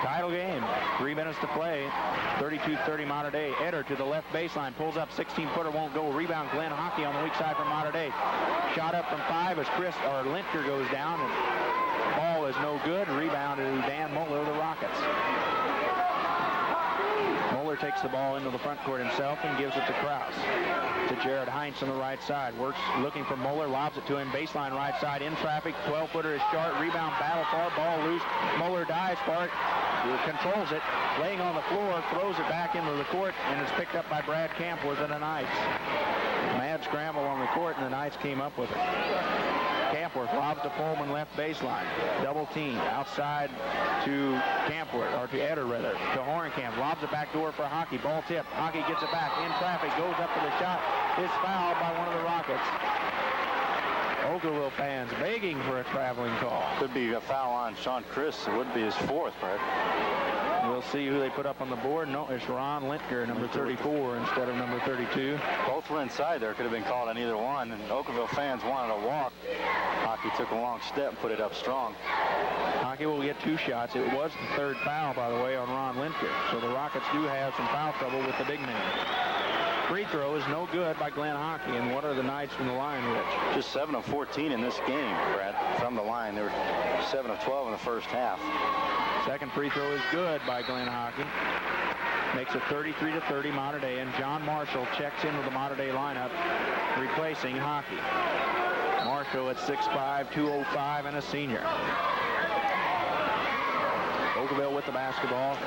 Title game, 3 minutes to play, 32-30 Mater Dei. Eder to the left baseline, pulls up, 16-footer, won't go. Rebound Glenn Hockey on the weak side from Mater Dei. Shot up from 5 as Lintker goes down, and ball is no good. Rebound to Dan the ball into the front court himself and gives it to Krause. To Jared Heinz on the right side. Works looking for Moeller. Lobs it to him. Baseline right side. In traffic. 12-footer is short. Rebound battle for. Ball loose. Moeller dives for it. Controls it. Laying on the floor. Throws it back into the court. And it's picked up by Brad Campworth and the Knights. Mad scramble on the court, and the Knights came up with it. Campworth lobs to Pullman left baseline. Double team outside to Campworth, or to Eder rather, to Horenkamp. Lobs it back door for Hockey. Ball tip. Hockey gets it back. In traffic. Goes up for the shot. Is fouled by one of the Rockets. Okawville fans begging for a traveling call. Could be a foul on Sean Chris. It would be his fourth, Brad. We'll see who they put up on the board. No, it's Ron Lintker, number 34 instead of number 32. Both were inside there. Could have been called on either one, and Okawville fans wanted a walk. Hockey took a long step and put it up strong. Hockey will get 2 shots. It was the 3rd foul, by the way, on Ron Lintker. So the Rockets do have some foul trouble with the big man. Free throw is no good by Glenn Hockey. And what are the Knights from the line, Rich? Just 7 of 14 in this game, Brad, from the line. They were 7 of 12 in the first half. Second free throw is good by Glenn Hockey. Makes it 33-30 Mater Dei, and John Marshall checks into the Mater Dei lineup, replacing Hockey. Marshall at 6'5", 205, and a senior. Okawville with the basketball.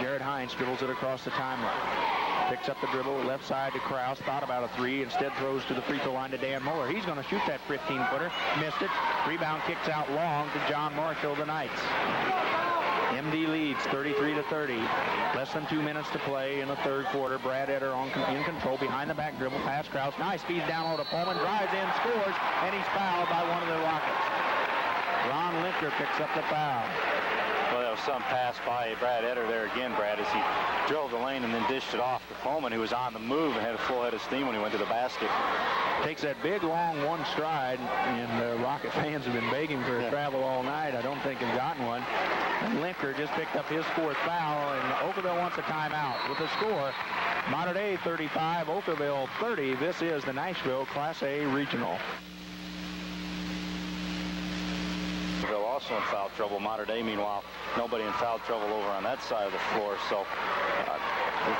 Jared Heinz dribbles it across the timeline. Picks up the dribble, left side to Krause. Thought about a 3. Instead throws to the free throw line to Dan Moeller. He's going to shoot that 15-footer. Missed it. Rebound kicks out long to John Marshall, the Knights. MD leads 33-30. Less than 2 minutes to play in the 3rd quarter. Brad Eder in control. Behind the back dribble. Pass Krause. Nice. Feeds down low to Pullman. Drives in. Scores. And he's fouled by one of the Rockets. Ron Lintker picks up the foul. Well, that was some pass by Brad Eder there again, Brad, as he drove the lane and then dished it off to Pullman, who was on the move and had a full head of steam when he went to the basket. Takes that big, long one stride, and the Rocket fans have been begging for a travel all night. I don't think they've gotten one. And Lintker just picked up his 4th foul, and Okawville wants a timeout. With the score, Mater Dei 35, Okawville 30. This is the Nashville Class A Regional. Also in foul trouble. Mater Dei, meanwhile, nobody in foul trouble over on that side of the floor. So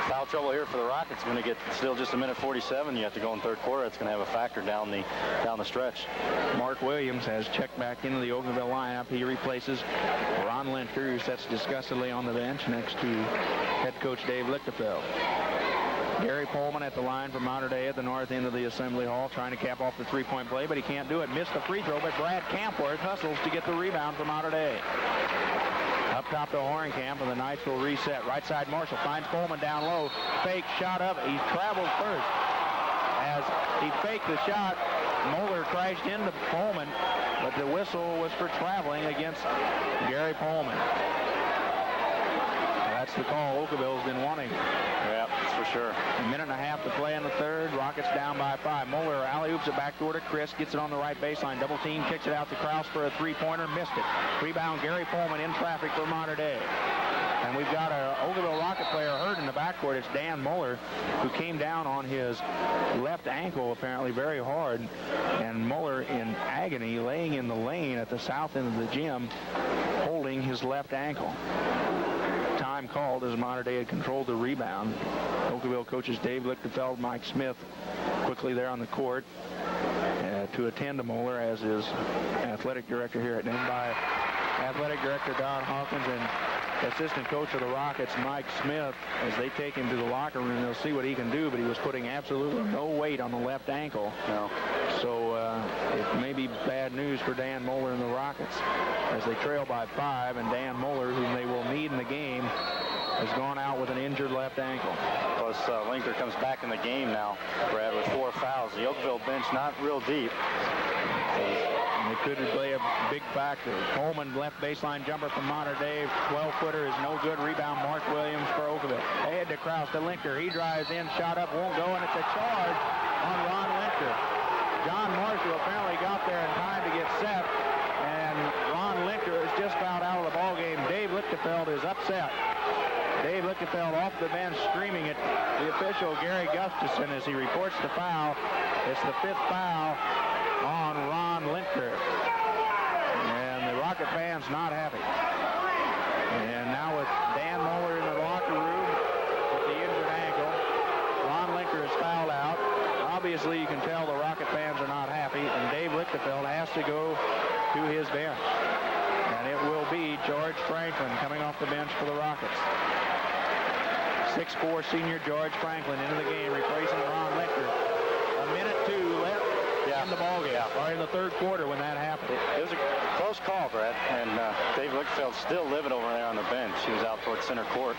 foul trouble here for the Rockets. Going to get still just a minute 47. You have to go in 3rd quarter. It's going to have a factor down the stretch. Mark Williams has checked back into the Okawville lineup. He replaces Ron Lintker, who sits disgustedly on the bench next to head coach Dave Lichtenfeld. Gary Pullman at the line for Mater Dei at the north end of the Assembly Hall, trying to cap off the 3-point play, but he can't do it. Missed the free throw, but Brad Campworth hustles to get the rebound for Mater Dei. Up top to Horenkamp, and the Knights will reset. Right side, Marshall finds Pullman down low. Fake shot up. He traveled first. As he faked the shot, Moeller crashed into Pullman, but the whistle was for traveling against Gary Pullman. That's the call Okawville's been wanting. Yeah, that's for sure. A minute and a half to play in the 3rd. Rockets down by 5. Moeller alley-oops it back door to Chris. Gets it on the right baseline. Double team. Kicks it out to Krause for a 3-pointer. Missed it. Rebound Gary Pullman in traffic for Mater Dei. And we've got a Okawville Rocket player hurt in the backcourt. It's Dan Moeller, who came down on his left ankle apparently very hard. And Moeller in agony, laying in the lane at the south end of the gym, holding his left ankle. Time called as Mater Dei had controlled the rebound. Okawville coaches Dave Lichtenfeld, Mike Smith quickly there on the court to attend to Moeller, as is athletic director here at noon by athletic director Don Hawkins and assistant coach of the Rockets, Mike Smith. As they take him to the locker room, they'll see what he can do, but he was putting absolutely no weight on the left ankle. No. So it may be bad news for Dan Moeller and the Rockets as they trail by 5, and Dan Moeller, whom they will need in the game, has gone out with an injured left ankle. Plus, Linker comes back in the game now, Brad, with 4 fouls. The Okawville bench not real deep. And it could play a big factor. Pullman left baseline jumper from Mater Dei. 12-footer is no good. Rebound Mark Williams for Okawville. Ahead to Krause to Linker. He drives in, shot up, won't go, and it's a charge on Ron Linker. John Marshall apparently got there in time to get set, and Ron Linker is just fouled out of the ballgame. Dave Lichtenfeld is upset. Dave Lichtenfeld off the bench screaming at the official Gary Gustafson as he reports the foul. It's the 5th foul on Ron Lintker. And the Rocket fans not happy. And now with Dan Moeller in the locker room with the injured ankle, obviously, you can tell the Rocket fans are not happy, and Dave Lichtenfeld has to go to his bench. And it will be George Franklin coming off the bench for the Rockets. 6'4" senior George Franklin into the game, replacing Ron Lichter. A minute 2 left in the ballgame, or in the third quarter when that happened. It was a close call, Brett, and Dave Lichtenfeld's still living over there on the bench. He was out towards center court.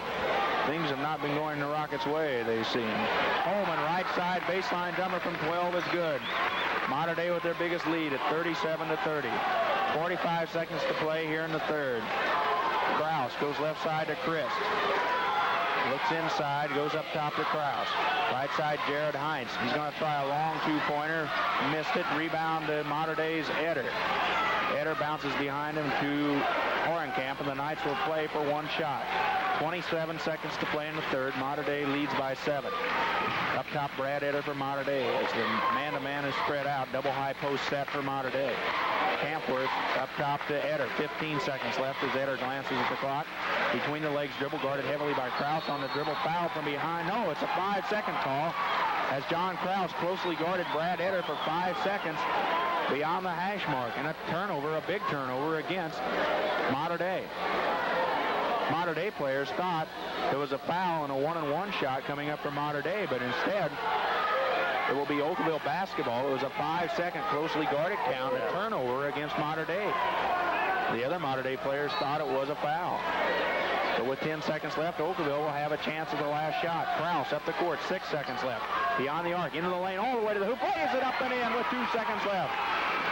Things have not been going the Rockets' way, they seem. Holman, right side, baseline jumper from 12 is good. Mater Dei with their biggest lead at 37-30. 45 seconds to play here in the third. Kraus goes left side to Christ. Looks inside, goes up top to Kraus. Right side, Jared Heinz. He's going to try a long two-pointer. Missed it. Rebound to Mater Dei's Eder. Eder bounces behind him to Horenkamp, and the Knights will play for one shot. 27 seconds to play in the third. Mater Dei leads by 7. Up top, Brad Eder for Mater Dei as the man-to-man is spread out. Double high post set for Mater Dei. Campworth up top to Eder. 15 seconds left as Eder glances at the clock. Between the legs, dribble guarded heavily by Kraus on the dribble. Foul from behind. No, it's a 5-second call as John Kraus closely guarded Brad Eder for 5 seconds beyond the hash mark. And a turnover, a big turnover against Mater Dei. Mater Dei players thought there was a foul and a 1-on-1 shot coming up for Mater Dei, but instead it will be Okawville basketball. It was a 5-second closely guarded count, a turnover against Mater Dei. The other Mater Dei players thought it was a foul. So with 10 seconds left, Okawville will have a chance at the last shot. Kraus up the court, 6 seconds left. Beyond the arc, into the lane, all the way to the hoop. Lays it up and in with 2 seconds left.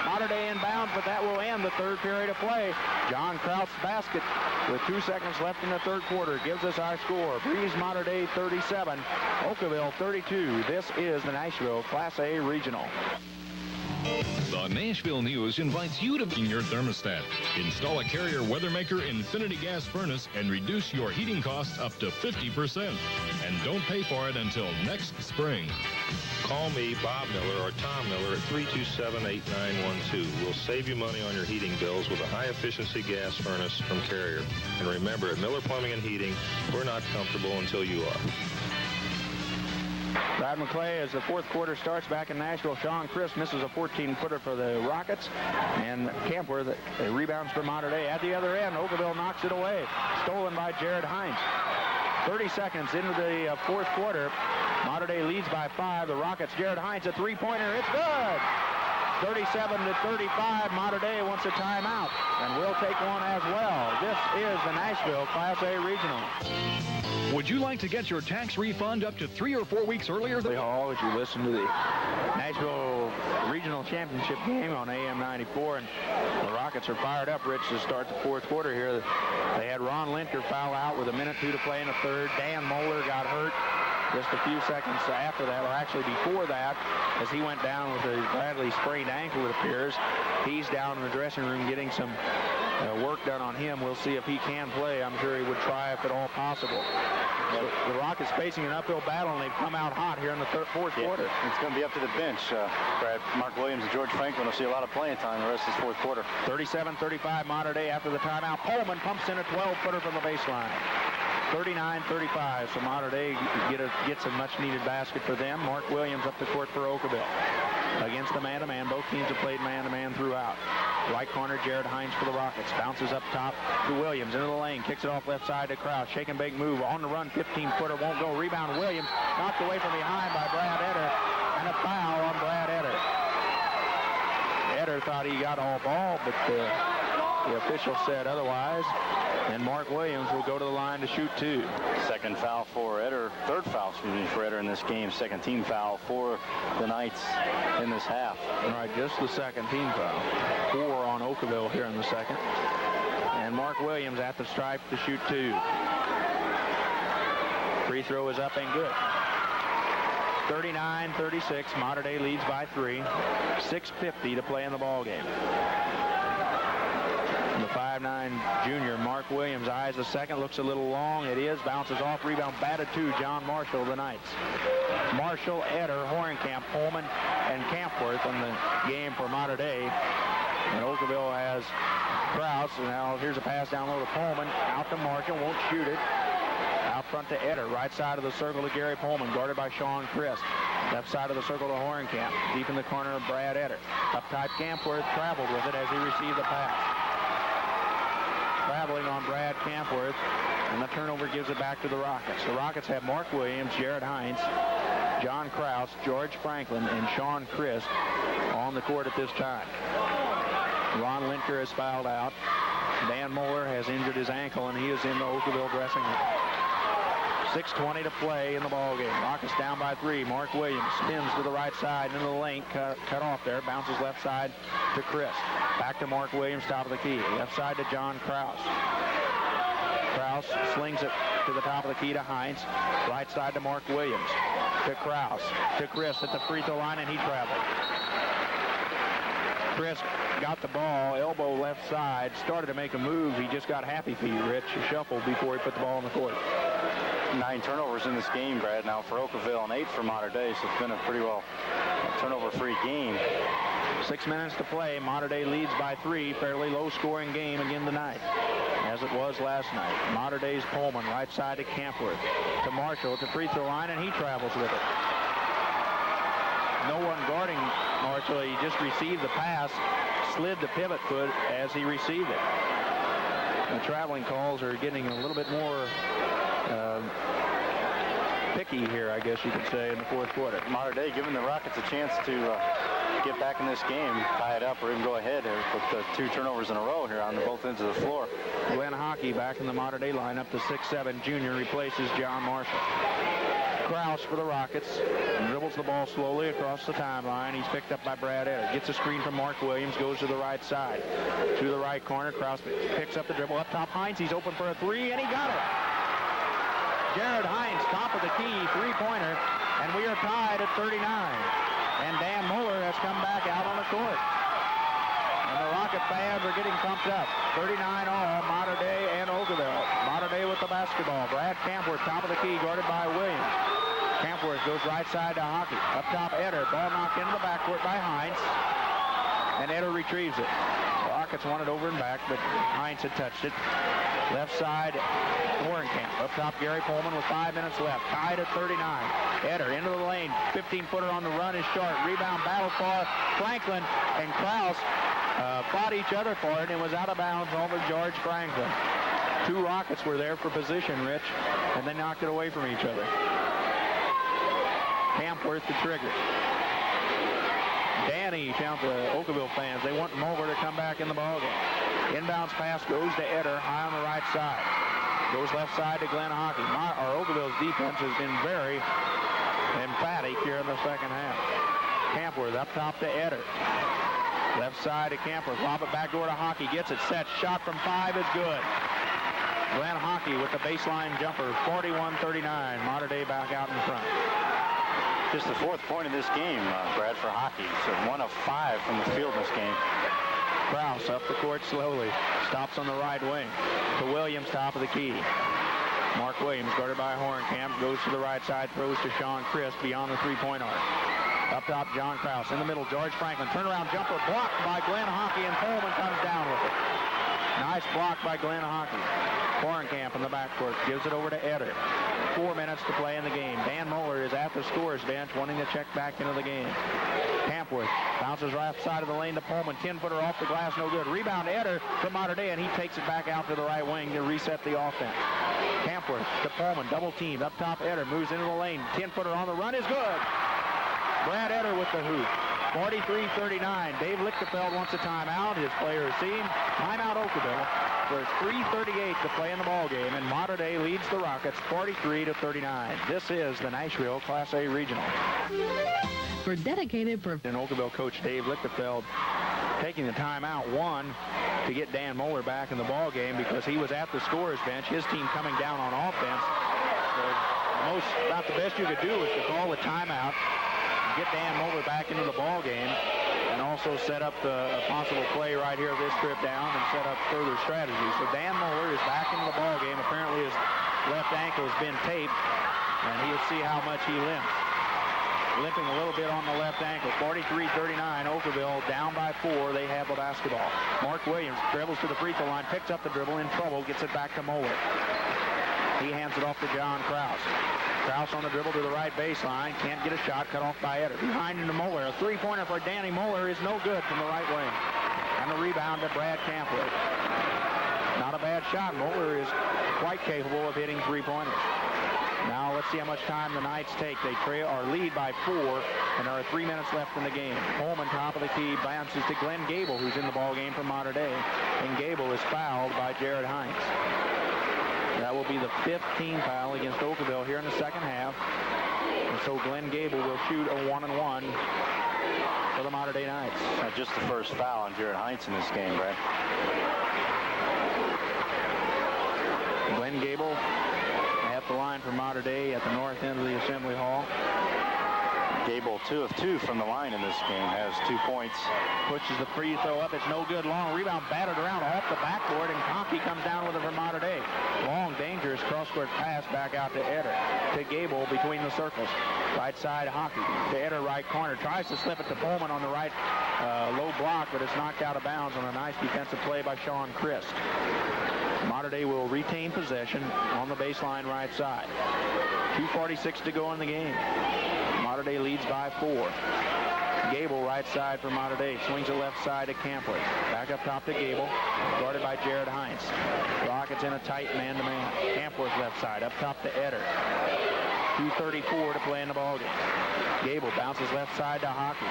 Mater Dei inbounds, but that will end the third period of play. John Kraus' basket with 2 seconds left in the third quarter gives us our score. Breeze Mater Dei 37, Okawville 32. This is the Nashville Class A Regional. The Nashville News invites you to be your thermostat. Install a Carrier Weathermaker Infinity Gas Furnace and reduce your heating costs up to 50%. And don't pay for it until next spring. Call me, Bob Miller, or Tom Miller at 327-8912. We'll save you money on your heating bills with a high-efficiency gas furnace from Carrier. And remember, at Miller Plumbing and Heating, we're not comfortable until you are. Brad McClay, as the fourth quarter starts back in Nashville, Sean Christ misses a 14-footer for the Rockets, and Campworth rebounds for Mater Dei. At the other end, Okawville knocks it away. Stolen by Jared Heinz. 30 seconds into the fourth quarter. Mater Dei leads by 5. The Rockets, Jared Heinz, a three-pointer. It's good! 37-35. Mater Dei wants a timeout, and we'll take one as well. This is the Nashville Class A Regional. Would you like to get your tax refund up to 3 or 4 weeks earlier? Hall, as you listen to the Nashville Regional Championship game on AM 94, and the Rockets are fired up, Rich, to start the fourth quarter here. They had Ron Linker foul out with a minute 2 to play in the third. Dan Moeller got hurt just a few seconds after that, or actually before that, as he went down with a badly sprained ankle, it appears. He's down in the dressing room getting some work done on him. We'll see if he can play. I'm sure he would try if at all possible. The Rockets facing an uphill battle, and they've come out hot here in the fourth quarter. It's going to be up to the bench, Brad. Mark Williams and George Franklin will see a lot of playing time the rest of this fourth quarter. 37-35 Mater Dei after the timeout. Pullman pumps in a 12-footer from the baseline. 39-35, so Mater Dei gets a much-needed basket for them. Mark Williams up the court for Okawville. Against the man-to-man, both teams have played man-to-man throughout. Right corner, Jared Heinz for the Rockets. Bounces up top to Williams, into the lane. Kicks it off left side to Kraus. Shake and bake move. On the run, 15-footer. Won't go. Rebound, Williams. Knocked away from behind by Brad Eder. And a foul on Brad Eder. Eder thought he got all ball, but the official said otherwise. And Mark Williams will go to the line to shoot 2. Second foul for Eder. Third foul, for Eder in this game. Second team foul for the Knights in this half. All right, just the second team foul. 4 on Okawville here in the second. And Mark Williams at the stripe to shoot 2. Free throw is up and good. 39-36. Mater Dei leads by 3. 6:50 to play in the ball game. The 5'9" junior, Mark Williams, eyes the second, looks a little long. It is, bounces off, rebound batted to John Marshall, the Knights. Marshall, Eder, Horenkamp, Pullman, and Campworth in the game for Mater Dei. And Okawville has Kraus. Now here's a pass down low to Pullman. Out to Marshall, won't shoot it. Out front to Eder, right side of the circle to Gary Pullman, guarded by Sean Christ. Left side of the circle to Hornkamp. Deep in the corner of Brad Etter. Up top, Campworth traveled with it as he received the pass. Traveling on Brad Campworth, and the turnover gives it back to the Rockets. The Rockets have Mark Williams, Jared Hines, John Kraus, George Franklin, and Sean Christ on the court at this time. Ron Linker has fouled out. Dan Moeller has injured his ankle, and he is in the Okawville dressing room. 6:20 to play in the ball game. Rockets down by 3. Mark Williams spins to the right side into the lane, cut off there, bounces left side to Chris. Back to Mark Williams, top of the key. Left side to John Kraus. Kraus slings it to the top of the key to Hines. Right side to Mark Williams. To Kraus. To Chris at the free throw line, and he traveled. Chris got the ball, elbow left side, started to make a move. He just got happy feet, Rich. He shuffled before he put the ball on the court. 9 turnovers in this game, Brad, now for Okawville and 8 for Mater Dei, so it's been a pretty well turnover-free game. 6 minutes to play. Mater Dei leads by 3. Fairly low-scoring game again tonight, as it was last night. Mater Dei's Pullman, right side to Campworth. To Marshall at the free throw line, and he travels with it. No one guarding Marshall. He just received the pass, slid the pivot foot as he received it. The traveling calls are getting a little bit more picky here, I guess you could say, in the fourth quarter. Mater Dei giving the Rockets a chance to get back in this game, tie it up, or even go ahead here with the 2 turnovers in a row here on both ends of the floor. Glenn Hockey back in the Mater Dei lineup. The 6'7" junior replaces John Marshall. Kraus for the Rockets. Dribbles the ball slowly across the timeline. He's picked up by Brad Etter. Gets a screen from Mark Williams. Goes to the right side. To the right corner. Kraus picks up the dribble. Up top, Hines. He's open for a 3, and he got it. Jared Hines, top of the key, 3-pointer. And we are tied at 39. And Dan Moeller has come back out on the court. And the Rocket fans are getting pumped up. 39 all, Mater Dei and Okawville. Mater Dei with the basketball. Brad Campworth, top of the key, guarded by Williams. Campworth goes right side to Hockey. Up top, Etter. Ball knocked into the backcourt by Hines. And Etter retrieves it. The Rockets want it over and back, but Hines had touched it. Left side, Hornkamp. Up top, Gary Pullman with 5 minutes left. Tied at 39. Etter into the lane. 15-footer on the run is short. Rebound battle for Franklin, and Kraus fought each other for it and was out of bounds over George Franklin. 2 Rockets were there for position, Rich, and they knocked it away from each other. Campworth the trigger. Danny shouts the Okawville fans. They want Moeller to come back in the ballgame. Inbounds pass goes to Etter, high on the right side. Goes left side to Glenn Hockey. Okawville's defense has been very emphatic here in the second half. Campworth up top to Etter. Left side to Campworth. Lob it back door to Hockey. Gets it set. Shot from 5 is good. Glenn Hockey with the baseline jumper. 41-39. Mater Dei back out in front. Just the 4th point of this game, Brad, for Hockey. So 1 of 5 from the field in this game. Kraus up the court slowly. Stops on the right wing. To Williams, top of the key. Mark Williams, guarded by Hornkamp, goes to the right side, throws to Sean Christ beyond the 3-point arc. Up top, John Kraus. In the middle, George Franklin. Turnaround jumper blocked by Glenn Hockey, and Pullman comes down with it. Nice block by Glenn Hockey. Hornkamp in the backcourt gives it over to Etter. 4 minutes to play in the game. Dan Moeller is at the scorer's bench wanting to check back into the game. Campworth bounces right side of the lane to Pullman. 10-footer off the glass, no good. Rebound Etter from Mater Dei, and he takes it back out to the right wing to reset the offense. Campworth to Pullman, double teamed. Up top, Etter moves into the lane. 10-footer on the run is good. Brad Etter with the hoop. 43-39. Dave Lichtenfeld wants a timeout. His players see him. Timeout Okawville. There's 3:38 to play in the ballgame, and Mater Dei leads the Rockets 43-39. This is the Nashville Class A Regional. For dedicated And Okawville coach Dave Lichtenfeld taking the timeout, one, to get Dan Moeller back in the ballgame because he was at the scorer's bench. His team coming down on offense. So about the best you could do is to call the timeout, get Dan Moeller back into the ball game, and also set up a possible play right here of this trip down and set up further strategy. So Dan Moeller is back into the ball game. Apparently his left ankle has been taped, and he'll see how much he limps. Limping a little bit on the left ankle. 43-39, Okawville down by 4. They have the basketball. Mark Williams dribbles to the free throw line, picks up the dribble, in trouble, gets it back to Moeller. He hands it off to John Kraus. Kraus on the dribble to the right baseline. Can't get a shot. Cut off by Etter. Behind into Moeller. A three-pointer for Danny Moeller is no good from the right wing. And the rebound to Brad Campworth. Not a bad shot. Moeller is quite capable of hitting three-pointers. Now let's see how much time the Knights take. They trail or lead by 4, and there are 3 minutes left in the game. Holman, top of the key, bounces to Glenn Gable, who's in the ball game for Mater Dei. And Gable is fouled by Jared Hines. That will be the 5th team foul against Okawville here in the second half. And so Glenn Gable will shoot a 1-and-1 for the Mater Dei Knights. Just the first foul on Jared Hines in this game, Brad. Glenn Gable at the line for Mater Dei at the north end of the Assembly Hall. Gable 2 of 2 from the line in this game, has 2 points. Pushes the free throw up. It's no good. Long rebound battered around off the backboard, and Conkey comes down with it for Mater Dei. Long, dangerous cross-court pass back out to Etter. To Gable between the circles. Right side hockey. To Etter, right corner. Tries to slip it to Pullman on the right low block, but it's knocked out of bounds on a nice defensive play by Sean Christ. Mater Dei will retain possession on the baseline right side. 2:46 to go in the game. Mater Dei leads by 4. Gable right side for Mater Dei. Swings it left side to Campworth. Back up top to Gable. Guarded by Jared Hines. Rockets in a tight man-to-man. Campworth left side. Up top to Etter. 2:34 to play in the ballgame. Gable bounces left side to Hockey.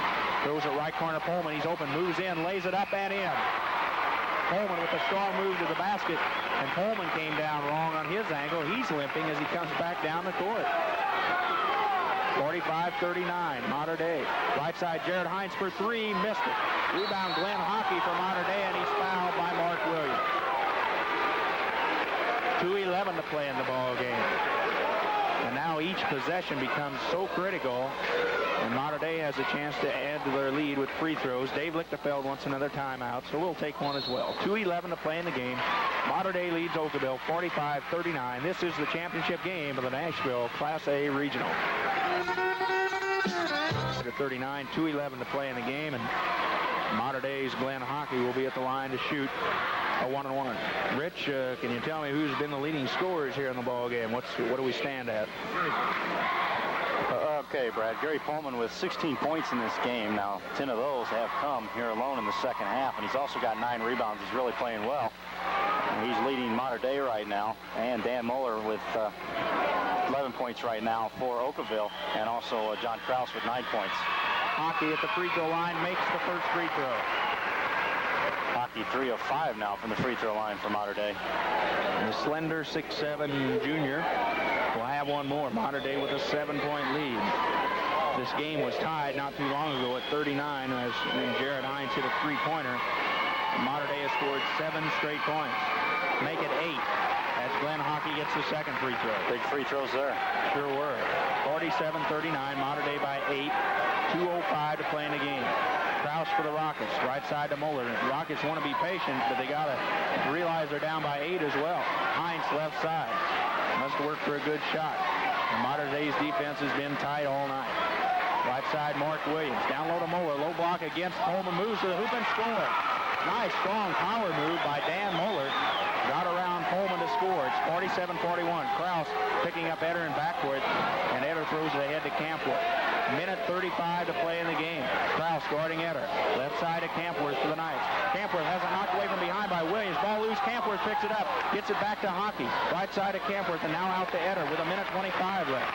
Throws it right corner. Pullman. He's open. Moves in. Lays it up and in. Pullman with a strong move to the basket. And Pullman came down wrong on his angle. He's limping as he comes back down the court. 45-39, Mater Dei. Right side, Jared Hines for 3, missed it. Rebound, Glenn Hockey for Mater Dei, and he's fouled by Mark Williams. 2:11 to play in the ball game. And now each possession becomes so critical, and Mater Dei has a chance to add to their lead with free throws. Dave Lichtenfeld wants another timeout, so we'll take one as well. 2:11 to play in the game. Mater Dei leads Okawville 45-39. This is the championship game of the Nashville Class A Regional. 39, 2:11 to play in the game, and Mater Dei's Glenn Hockey will be at the line to shoot a 1-and-1. Rich, can you tell me who's been the leading scorers here in the ball game? What do we stand at? Okay, Brad. Gary Pullman with 16 points in this game. Now, 10 of those have come here alone in the second half, and he's also got 9 rebounds. He's really playing well. And he's leading Mater Dei right now, and Dan Moeller with 11 points right now for Okawville, and also John Kraus with 9 points. Hockey at the free throw line makes the first free throw. Hockey 3 of 5 now from the free throw line for Mater Dei. The slender 6'7" junior will have one more. Mater Dei with a 7-point lead. This game was tied not too long ago at 39 as Jared Hines hit a three-pointer. Mater Dei has scored 7 straight points. Make it 8 as Glenn Hockey gets the second free throw. Big free throws there. Sure were. 47-39, Mater Dei by 8. 2:05 to play in the game. Kraus for the Rockets. Right side to Moeller. Rockets want to be patient, but they got to realize they're down by 8 as well. Hines left side. Must work for a good shot. And Mater Dei's defense has been tight all night. Right side, Mark Williams. Down low to Moeller. Low block against Pullman. Moves to the hoop and scores. Nice, strong power move by Dan Moeller. Got around Pullman to score. It's 47-41. Kraus picking up Etter and backcourt, and Etter throws it ahead to Campworth. Minute 35 to play in the game. Kraus guarding Etter. Left side to Campworth for the Knights. Campworth has it knocked away from behind by Williams. Ball loose. Campworth picks it up. Gets it back to Hockey. Right side to Campworth, and now out to Etter with a minute 25 left.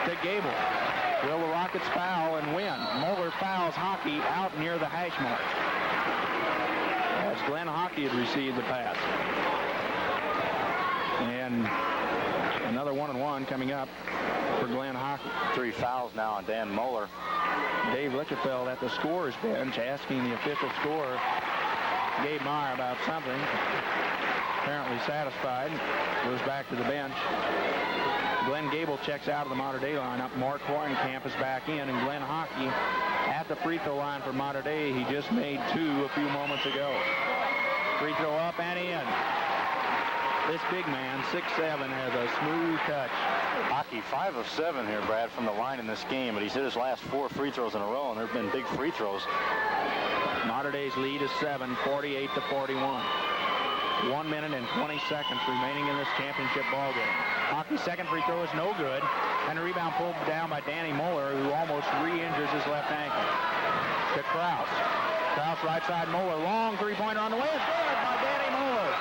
To Gable. Will the Rockets foul and win? Moeller fouls Hockey out near the hash mark. As Glenn Hockey had received the pass. And another 1-and-1 coming up for Glenn Hockey. 3 fouls now on Dan Moeller. Dave Lichtenfeld at the scorer's bench asking the official scorer, Gabe Meyer, about something. Apparently satisfied. Goes back to the bench. Glenn Gable checks out of the Mater Dei lineup. Mark Hornkamp is back in, and Glenn Hockey at the free throw line for Mater Dei. He just made 2 a few moments ago. Free throw up and in. This big man, 6'7", has a smooth touch. Hockey 5 of 7 here, Brad, from the line in this game, but he's hit his last 4 free throws in a row, and there have been big free throws. Mater Dei's lead is 7, 48-41. 1 minute and 20 seconds remaining in this championship ball game. Hockey's second free throw is no good, and the rebound pulled down by Danny Moeller, who almost re-injures his left ankle. To Kraus. Kraus right side, Moeller, long three-pointer on the way. It's good by Danny Moeller.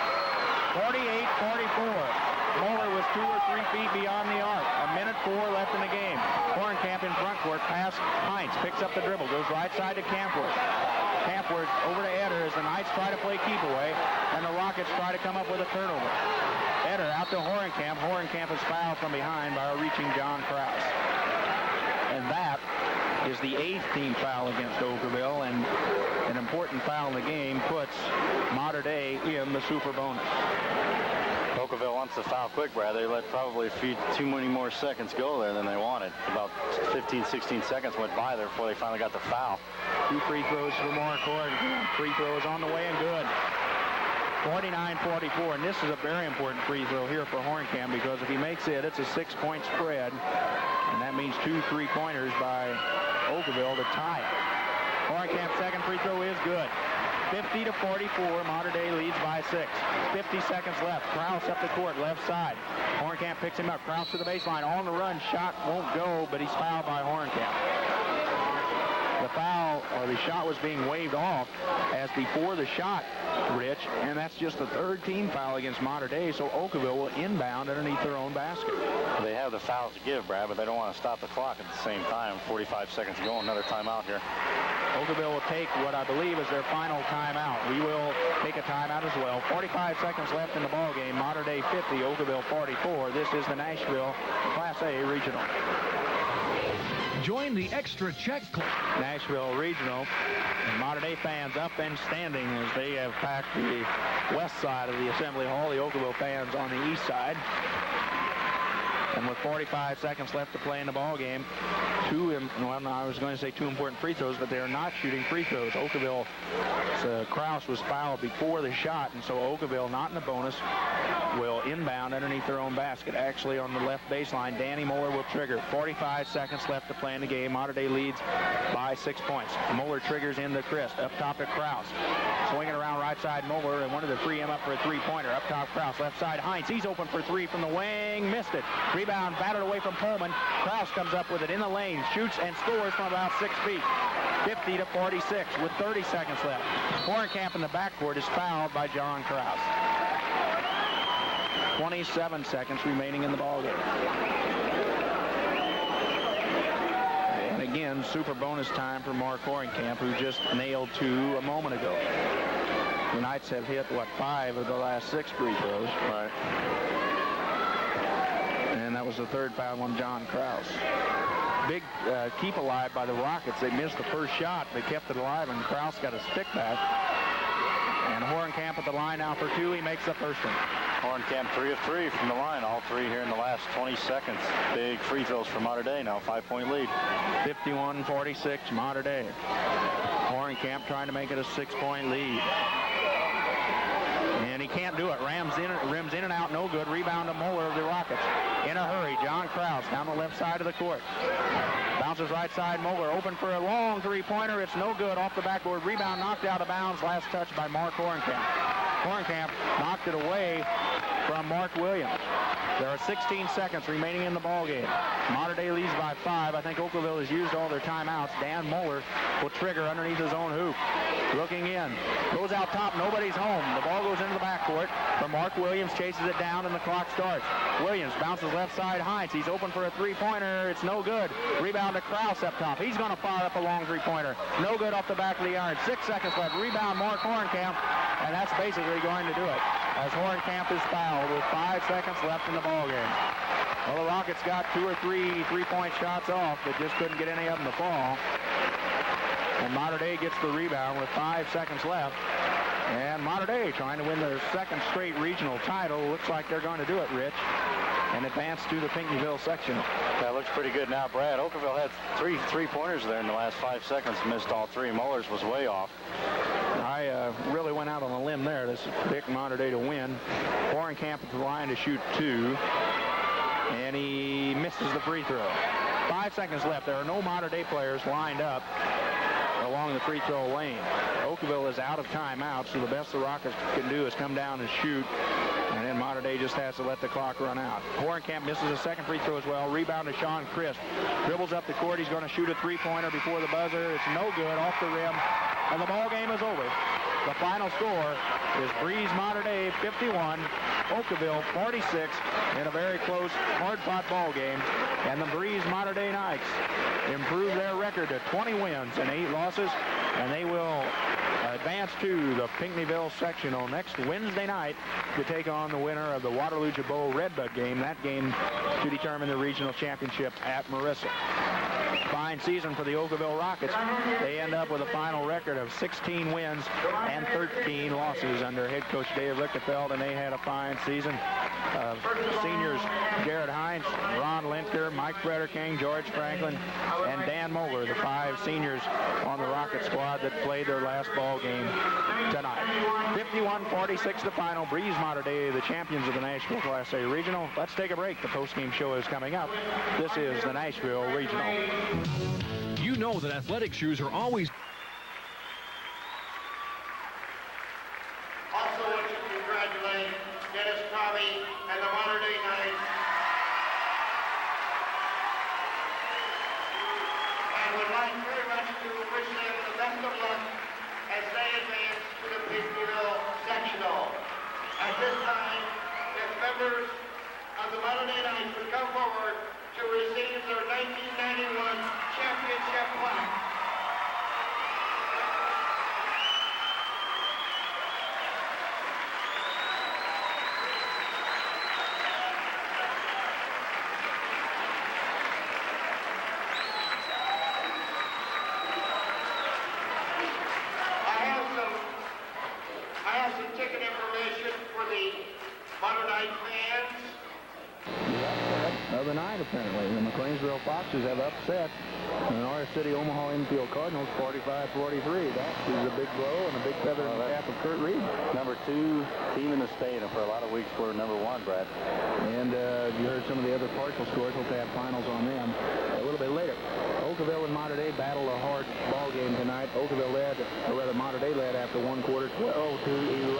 48-44. Moeller was 2 or 3 feet beyond the arc. 1:04 left in the game. Hornkamp in front court, pass Heinz, picks up the dribble, goes right side to Campworth. Campworth over to Eder as the Knights try to play keep away, and the Rockets try to come up with a turnover. Eder out to Hornkamp. Hornkamp is fouled from behind by a reaching John Kraus. And that is the 8th team foul against Okawville, and an important foul in the game puts Mater Dei in the super bonus. Okawville wants to foul quick, Brad. They let probably too many more seconds go there than they wanted. About 15, 16 seconds went by there before they finally got the foul. 2 free throws for Marquardt. Free throws on the way and good. 49-44, and this is a very important free throw here for Hornkamp, because if he makes it, it's a 6-point spread, and that means 2 3-pointers by Okawville to tie it. Hornkamp's second free throw is good. 50-44, Mater Dei leads by 6. 50 seconds left. Kraus up the court, left side. Hornkamp picks him up. Kraus to the baseline, on the run, shot won't go, but he's fouled by Hornkamp. The foul, or the shot, was being waved off as before the shot, Rich, and that's just the 3rd team foul against Mater Dei, so Okawville will inbound underneath their own basket. They have the fouls to give, Brad, but they don't want to stop the clock at the same time. 45 seconds to go, another timeout here. Okawville will take what I believe is their final timeout. We will take a timeout as well. 45 seconds left in the ball game. Mater Dei 50, Okawville 44. This is the Nashville Class A Regional. Join the Extra Check Club. Nashville Regional, and Mater Dei fans up and standing as they have packed the west side of the Assembly Hall. The Okawville fans on the east side. And with 45 seconds left to play in the ball game, I was going to say 2 important free throws, but they are not shooting free throws. Okawville, Kraus was fouled before the shot, and so Okawville, not in the bonus, will inbound underneath their own basket. Actually, on the left baseline, Danny Moeller will trigger. 45 seconds left to play in the game. Mater Dei leads by 6 points. Moeller triggers in the Christ. Up top to Kraus. Swinging around right side, Moeller, and wanted to free him up for a 3-pointer. Up top, Kraus. Left side, Heinz. He's open for 3 from the wing. Missed it. Rebound battered away from Pullman. Kraus comes up with it in the lane. Shoots and scores from about 6 feet. 50-46 with 30 seconds left. Hornkamp in the backcourt is fouled by John Kraus. 27 seconds remaining in the ballgame. And again, super bonus time for Mark Hornkamp, who just nailed 2 a moment ago. The Knights have hit, 5 of the last 6 free throws. Right. And that was the 3rd foul on John Kraus. Big keep alive by the Rockets. They missed the first shot. They kept it alive, and Kraus got a stick back. And Hornkamp at the line now for 2. He makes the first one. Hornkamp 3 of 3 from the line. All 3 here in the last 20 seconds. Big free throws for Mater Dei now. 5-point lead. 51-46, Mater Dei. Hornkamp trying to make it a 6-point lead. And he can't do it. Rims in and out, no good. Rebound to Moeller of the Rockets. In a hurry, John Kraus down the left side of the court. Bounces right side, Moeller open for a long 3-pointer. It's no good off the backboard. Rebound knocked out of bounds. Last touch by Mark Hornkamp. Hornkamp knocked it away from Mark Williams. There are 16 seconds remaining in the ballgame. Mater Dei leads by 5. I think Okawville has used all their timeouts. Dan Moeller will trigger underneath his own hoop. Looking in. Goes out top. Nobody's home. The ball goes into the backcourt. But Mark Williams chases it down and the clock starts. Williams bounces left side. Heinz. He's open for a 3-pointer. It's no good. Rebound to Kraus up top. He's going to fire up a long 3-pointer. No good off the back of the iron. 6 seconds left. Rebound Mark Hornkamp. And that's basically going to do it, as Hornkamp is fouled with 5 seconds left in the ballgame. Well, the Rockets got 2 or 3 3-point shots off, but just couldn't get any of them to fall. And Mater Dei gets the rebound with 5 seconds left. And Mater Dei trying to win their 2nd straight regional title. Looks like they're going to do it, Rich, and advance to the Pinckneyville sectional. That looks pretty good now, Brad. Okawville had 3 3-pointers there in the last 5 seconds. Missed all 3. Muller's was way off. I really went out on a limb there. This picked Mater Dei to win. Hornkamp at the line to shoot 2. And he misses the free throw. 5 seconds left. There are no Mater Dei players lined up along the free throw lane. Okawville is out of timeout, so the best the Rockets can do is come down and shoot. And then Mater Dei just has to let the clock run out. Horenkamp misses a second free throw as well. Rebound to Sean Crisp. Dribbles up the court. He's going to shoot a three-pointer before the buzzer. It's no good, off the rim, and the ball game is over. The final score is Breeze Mater Dei 51, Okawville 46 in a very close, hard-fought ball game. And the Breeze Mater Dei Knights improve their record to 20 wins and 8 losses, and they will advance to the Pinckneyville sectional next Wednesday night to take on the winner of the Waterloo-Jabot Redbud game. That game to determine the regional championship at Marissa. Fine season for the Okawville Rockets. They end up with a final record of 16 wins and 13 losses under head coach Dave Lichtenfeld, and they had a fine season. Seniors Jared Hines, Ron Lintker, Mike Frederking, George Franklin, and Dan Moeller, the 5 seniors on the Rocket squad that played their last ball game tonight. 51-46 the final. Breeze Mater Dei, the champions of the Nashville Class A Regional. Let's take a break. The post-game show is coming up. This is the Nashville Regional. You know that athletic shoes are always... Also want to congratulate Dennis Tommy and the Mater Dei Knights. And would like very much to wish them the best of luck as they advance to the Pinckneyville sectional. At this time, if members of the Mater Dei Knights would come forward to receive their 1991 championship plaque. I have some ticket information for the Mater Dei fans. Of the night, apparently. The McLeansville Foxes have upset the Norris City Omaha Infield Cardinals 45-43. That is a big blow and a big feather in the cap of Kurt Reed. Number 2 team in the state, and for a lot of weeks we're number 1, Brad. And you heard some of the other partial scores. Hope to have finals on them a little bit later. Okawville and Mater Dei battled a hard ball game tonight. Okawville led, or rather Mater Dei led after one quarter, 12-11.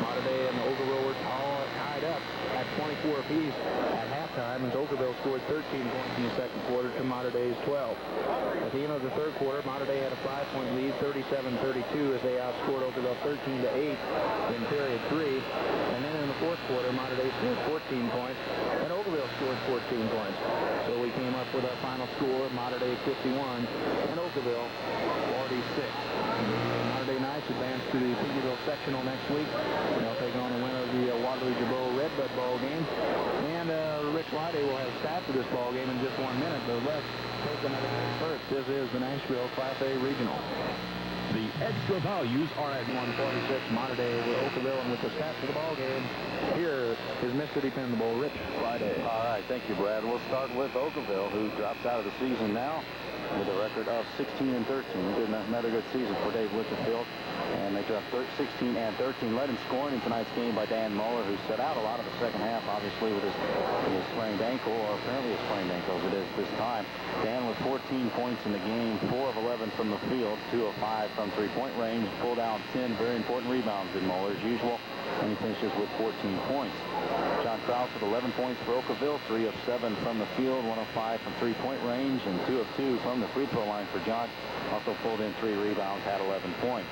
Mater Dei and Okawville were all tied up at 24 apiece at halftime, as Okawville scored 13 points in the second quarter to Mater Dei's 12. At the end of the third quarter, Mater Dei had a 5-point lead, 37-32, as they outscored Okawville 13-8 in period 3. And then in the fourth quarter, Mater Dei scored 14 points, and Okawville scored 14 points. So we came up with our final score, Mater Dei 51 and Okawville 46. Mater Dei Knights advance to the Pinckneyville sectional next week. They'll take on the winner of the Waterloo-Jabot Redbud ball game. And Rich Lyday will have stats of this ball game in just 1 minute, but let's take another first. This is the Nashville Class A Regional. The extra values are at 146. Mater Dei over Okawville, and with the stats of the ball game, here is Mr. Dependable, Rich Lyday. All right, thank you, Brad. We'll start with Okawville, who drops out of the season now with a record of 16-13. Another good season for Dave Lichtenfeld. And they dropped 16-13, led in scoring in tonight's game by Dan Muller, who set out a lot of the second half, obviously, with his sprained ankle, or apparently a sprained ankle as it is this time. Dan with 14 points in the game, 4 of 11 from the field, 2 of 5 from three-point range, pulled down 10 very important rebounds in Muller, as usual, and he finishes with 14 points. John Krause with 11 points for Okawville, 3 of 7 from the field, 1 of 5 from three-point range, and 2 of 2 from the free throw line for John. Also pulled in 3 rebounds, had 11 points.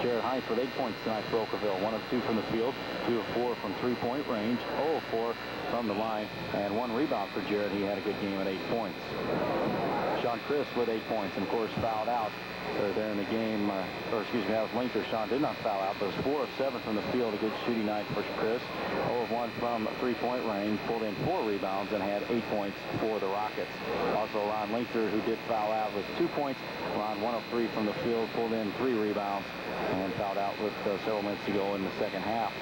Jared Hines with 8 points tonight for Okawville, 1 of 2 from the field, 2 of 4 from three-point range, 0 of 4 from the line, and 1 rebound for Jared. He had a good game at 8 points. Sean Crisp with 8 points, and of course fouled out there in the game, that was Linker. Sean did not foul out, but it was 4 of 7 from the field, a good shooting night for Crisp. 0 of 1 from three-point range, pulled in 4 rebounds, and had 8 points for the Rockets. Also Ron Linker, who did foul out with 2 points. Ron 1 of 3 from the field, pulled in 3 rebounds, and fouled out with several minutes to go in the second half.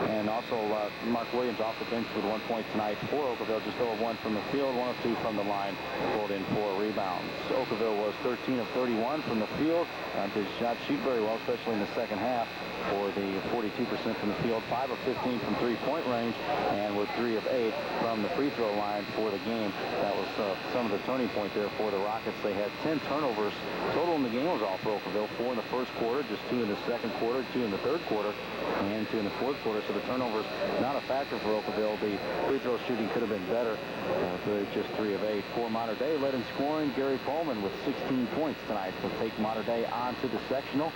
And And also, Mark Williams off the bench with 1 point tonight for Okawville, just 0 of 1 from the field, 1 of 2 from the line, pulled in 4 rebounds. Okawville was 13 of 31 from the field. Did not shoot very well, especially in the second half, for the 42% from the field, 5 of 15 from three-point range, and with 3 of 8 from the free throw line for the game. That was some of the turning point there for the Rockets. They had 10 turnovers total in the game. Was all for Okawville. 4 in the first quarter, just 2 in the second quarter, 2 in the third quarter, and 2 in the fourth quarter. So the turnovers not a factor for Okawville. The free throw shooting could have been better. Just 3 of 8. For Mater Dei, led in scoring, Gary Coleman with 16 points tonight. Will take Mater Dei on to the sectional.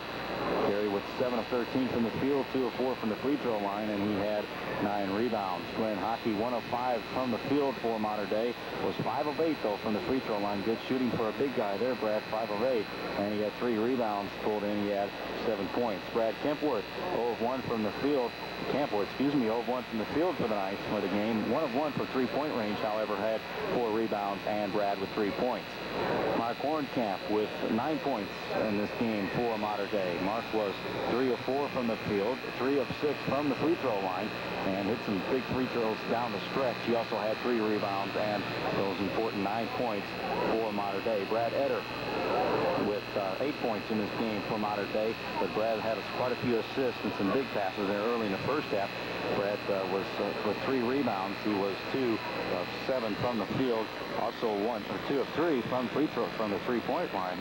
Gary with 7 of 13 from the field, 2 of 4 from the free throw line, and he had 9 rebounds. Glenn Hockey, 1 of 5 from the field for Mater Dei, was 5 of 8 though from the free throw line. Good shooting for a big guy there, Brad, 5 of 8, and he had 3 rebounds pulled in. He had 7 points. Brad Kempworth, 0 of 1 from the field. 0 of 1 from the field for the night for the game. 1 of 1 for three-point range, however, had 4 rebounds, and Brad with 3 points. Mark Hornkamp with 9 points in this game for Mater Dei. Mark was 3 of 4 from the field, 3 of 6 from the free throw line, and hit some big free throws down the stretch. He also had 3 rebounds and those important 9 points for Mater Dei. Brad Etter with 8 points in this game for Mater Dei, but Brad had quite a few assists and some big passes there early in the first half. Brad was with 3 rebounds. He was 2 of 7 from the field, also 2 of 3 from the three-point line.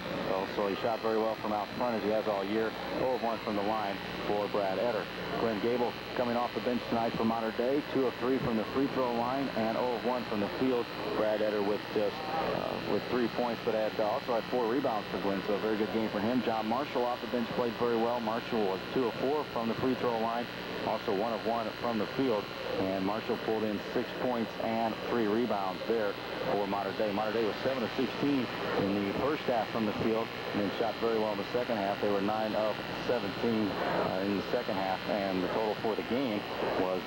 So he shot very well from out front, as he has all year. 0 of 1 from the line for Brad Etter. Glenn Gable coming off the bench tonight for Mater Dei, 2 of 3 from the free throw line and 0 of 1 from the field. Brad Etter with just with 3 points, but also had 4 rebounds for Glenn, so a very good game for him. John Marshall off the bench played very well. Marshall was 2 of 4 from the free throw line, also 1 of 1 from the field, and Marshall pulled in 6 points and 3 rebounds there for Mater Dei. Mater Dei was 7 of 16 in the first half from the field, and then shot very well in the second half. They were 9 of 17 in the second half, and the total for the game was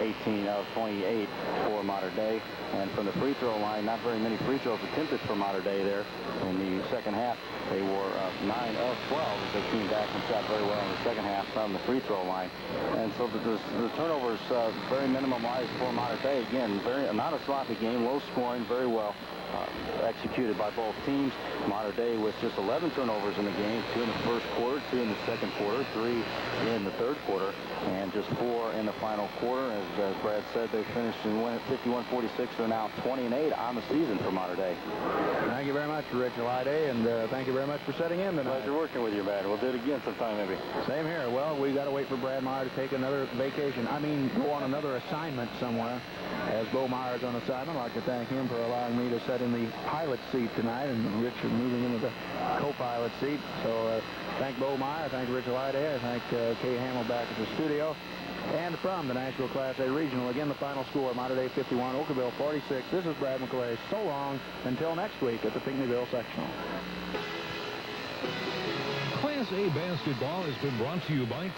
18 of 28 for Mater Dei. And from the free throw line, not very many free throws attempted for Mater Dei there in the second half. They were 9 of 12 as they came back and shot very well in the second half from the free throw line. And so the turnovers very minimalized for Mater Dei. Again, not a sloppy game, low scoring, very well executed by both teams. Mater Dei with just 11 turnovers in the game, 2 in the first quarter, 2 in the second quarter, 3 in the third quarter, and just 4 in the final quarter. As Brad said, they finished and went at 51-46. They're now 20-8 on the season for Mater Dei. Thank you very much, Rich Elide, and thank you very much for setting in tonight. Pleasure working with you, Brad. We'll do it again sometime, maybe. Same here. Well, we've got to wait for Brad Meyer to take another vacation. Go on another assignment somewhere. As Bo Meyer's on assignment, I'd like to thank him for allowing me to sit in the pilot seat tonight, and Rich for moving into the co-pilot seat. So thank Bo Meyer, thank Rich Elide, I thank Kay Hamill back at the studio. And from the Nashville Class A Regional, again, the final score, Mater Dei 51, Okawville 46. This is Brad McClay. So long until next week at the Pinckneyville Sectional. Class A basketball has been brought to you by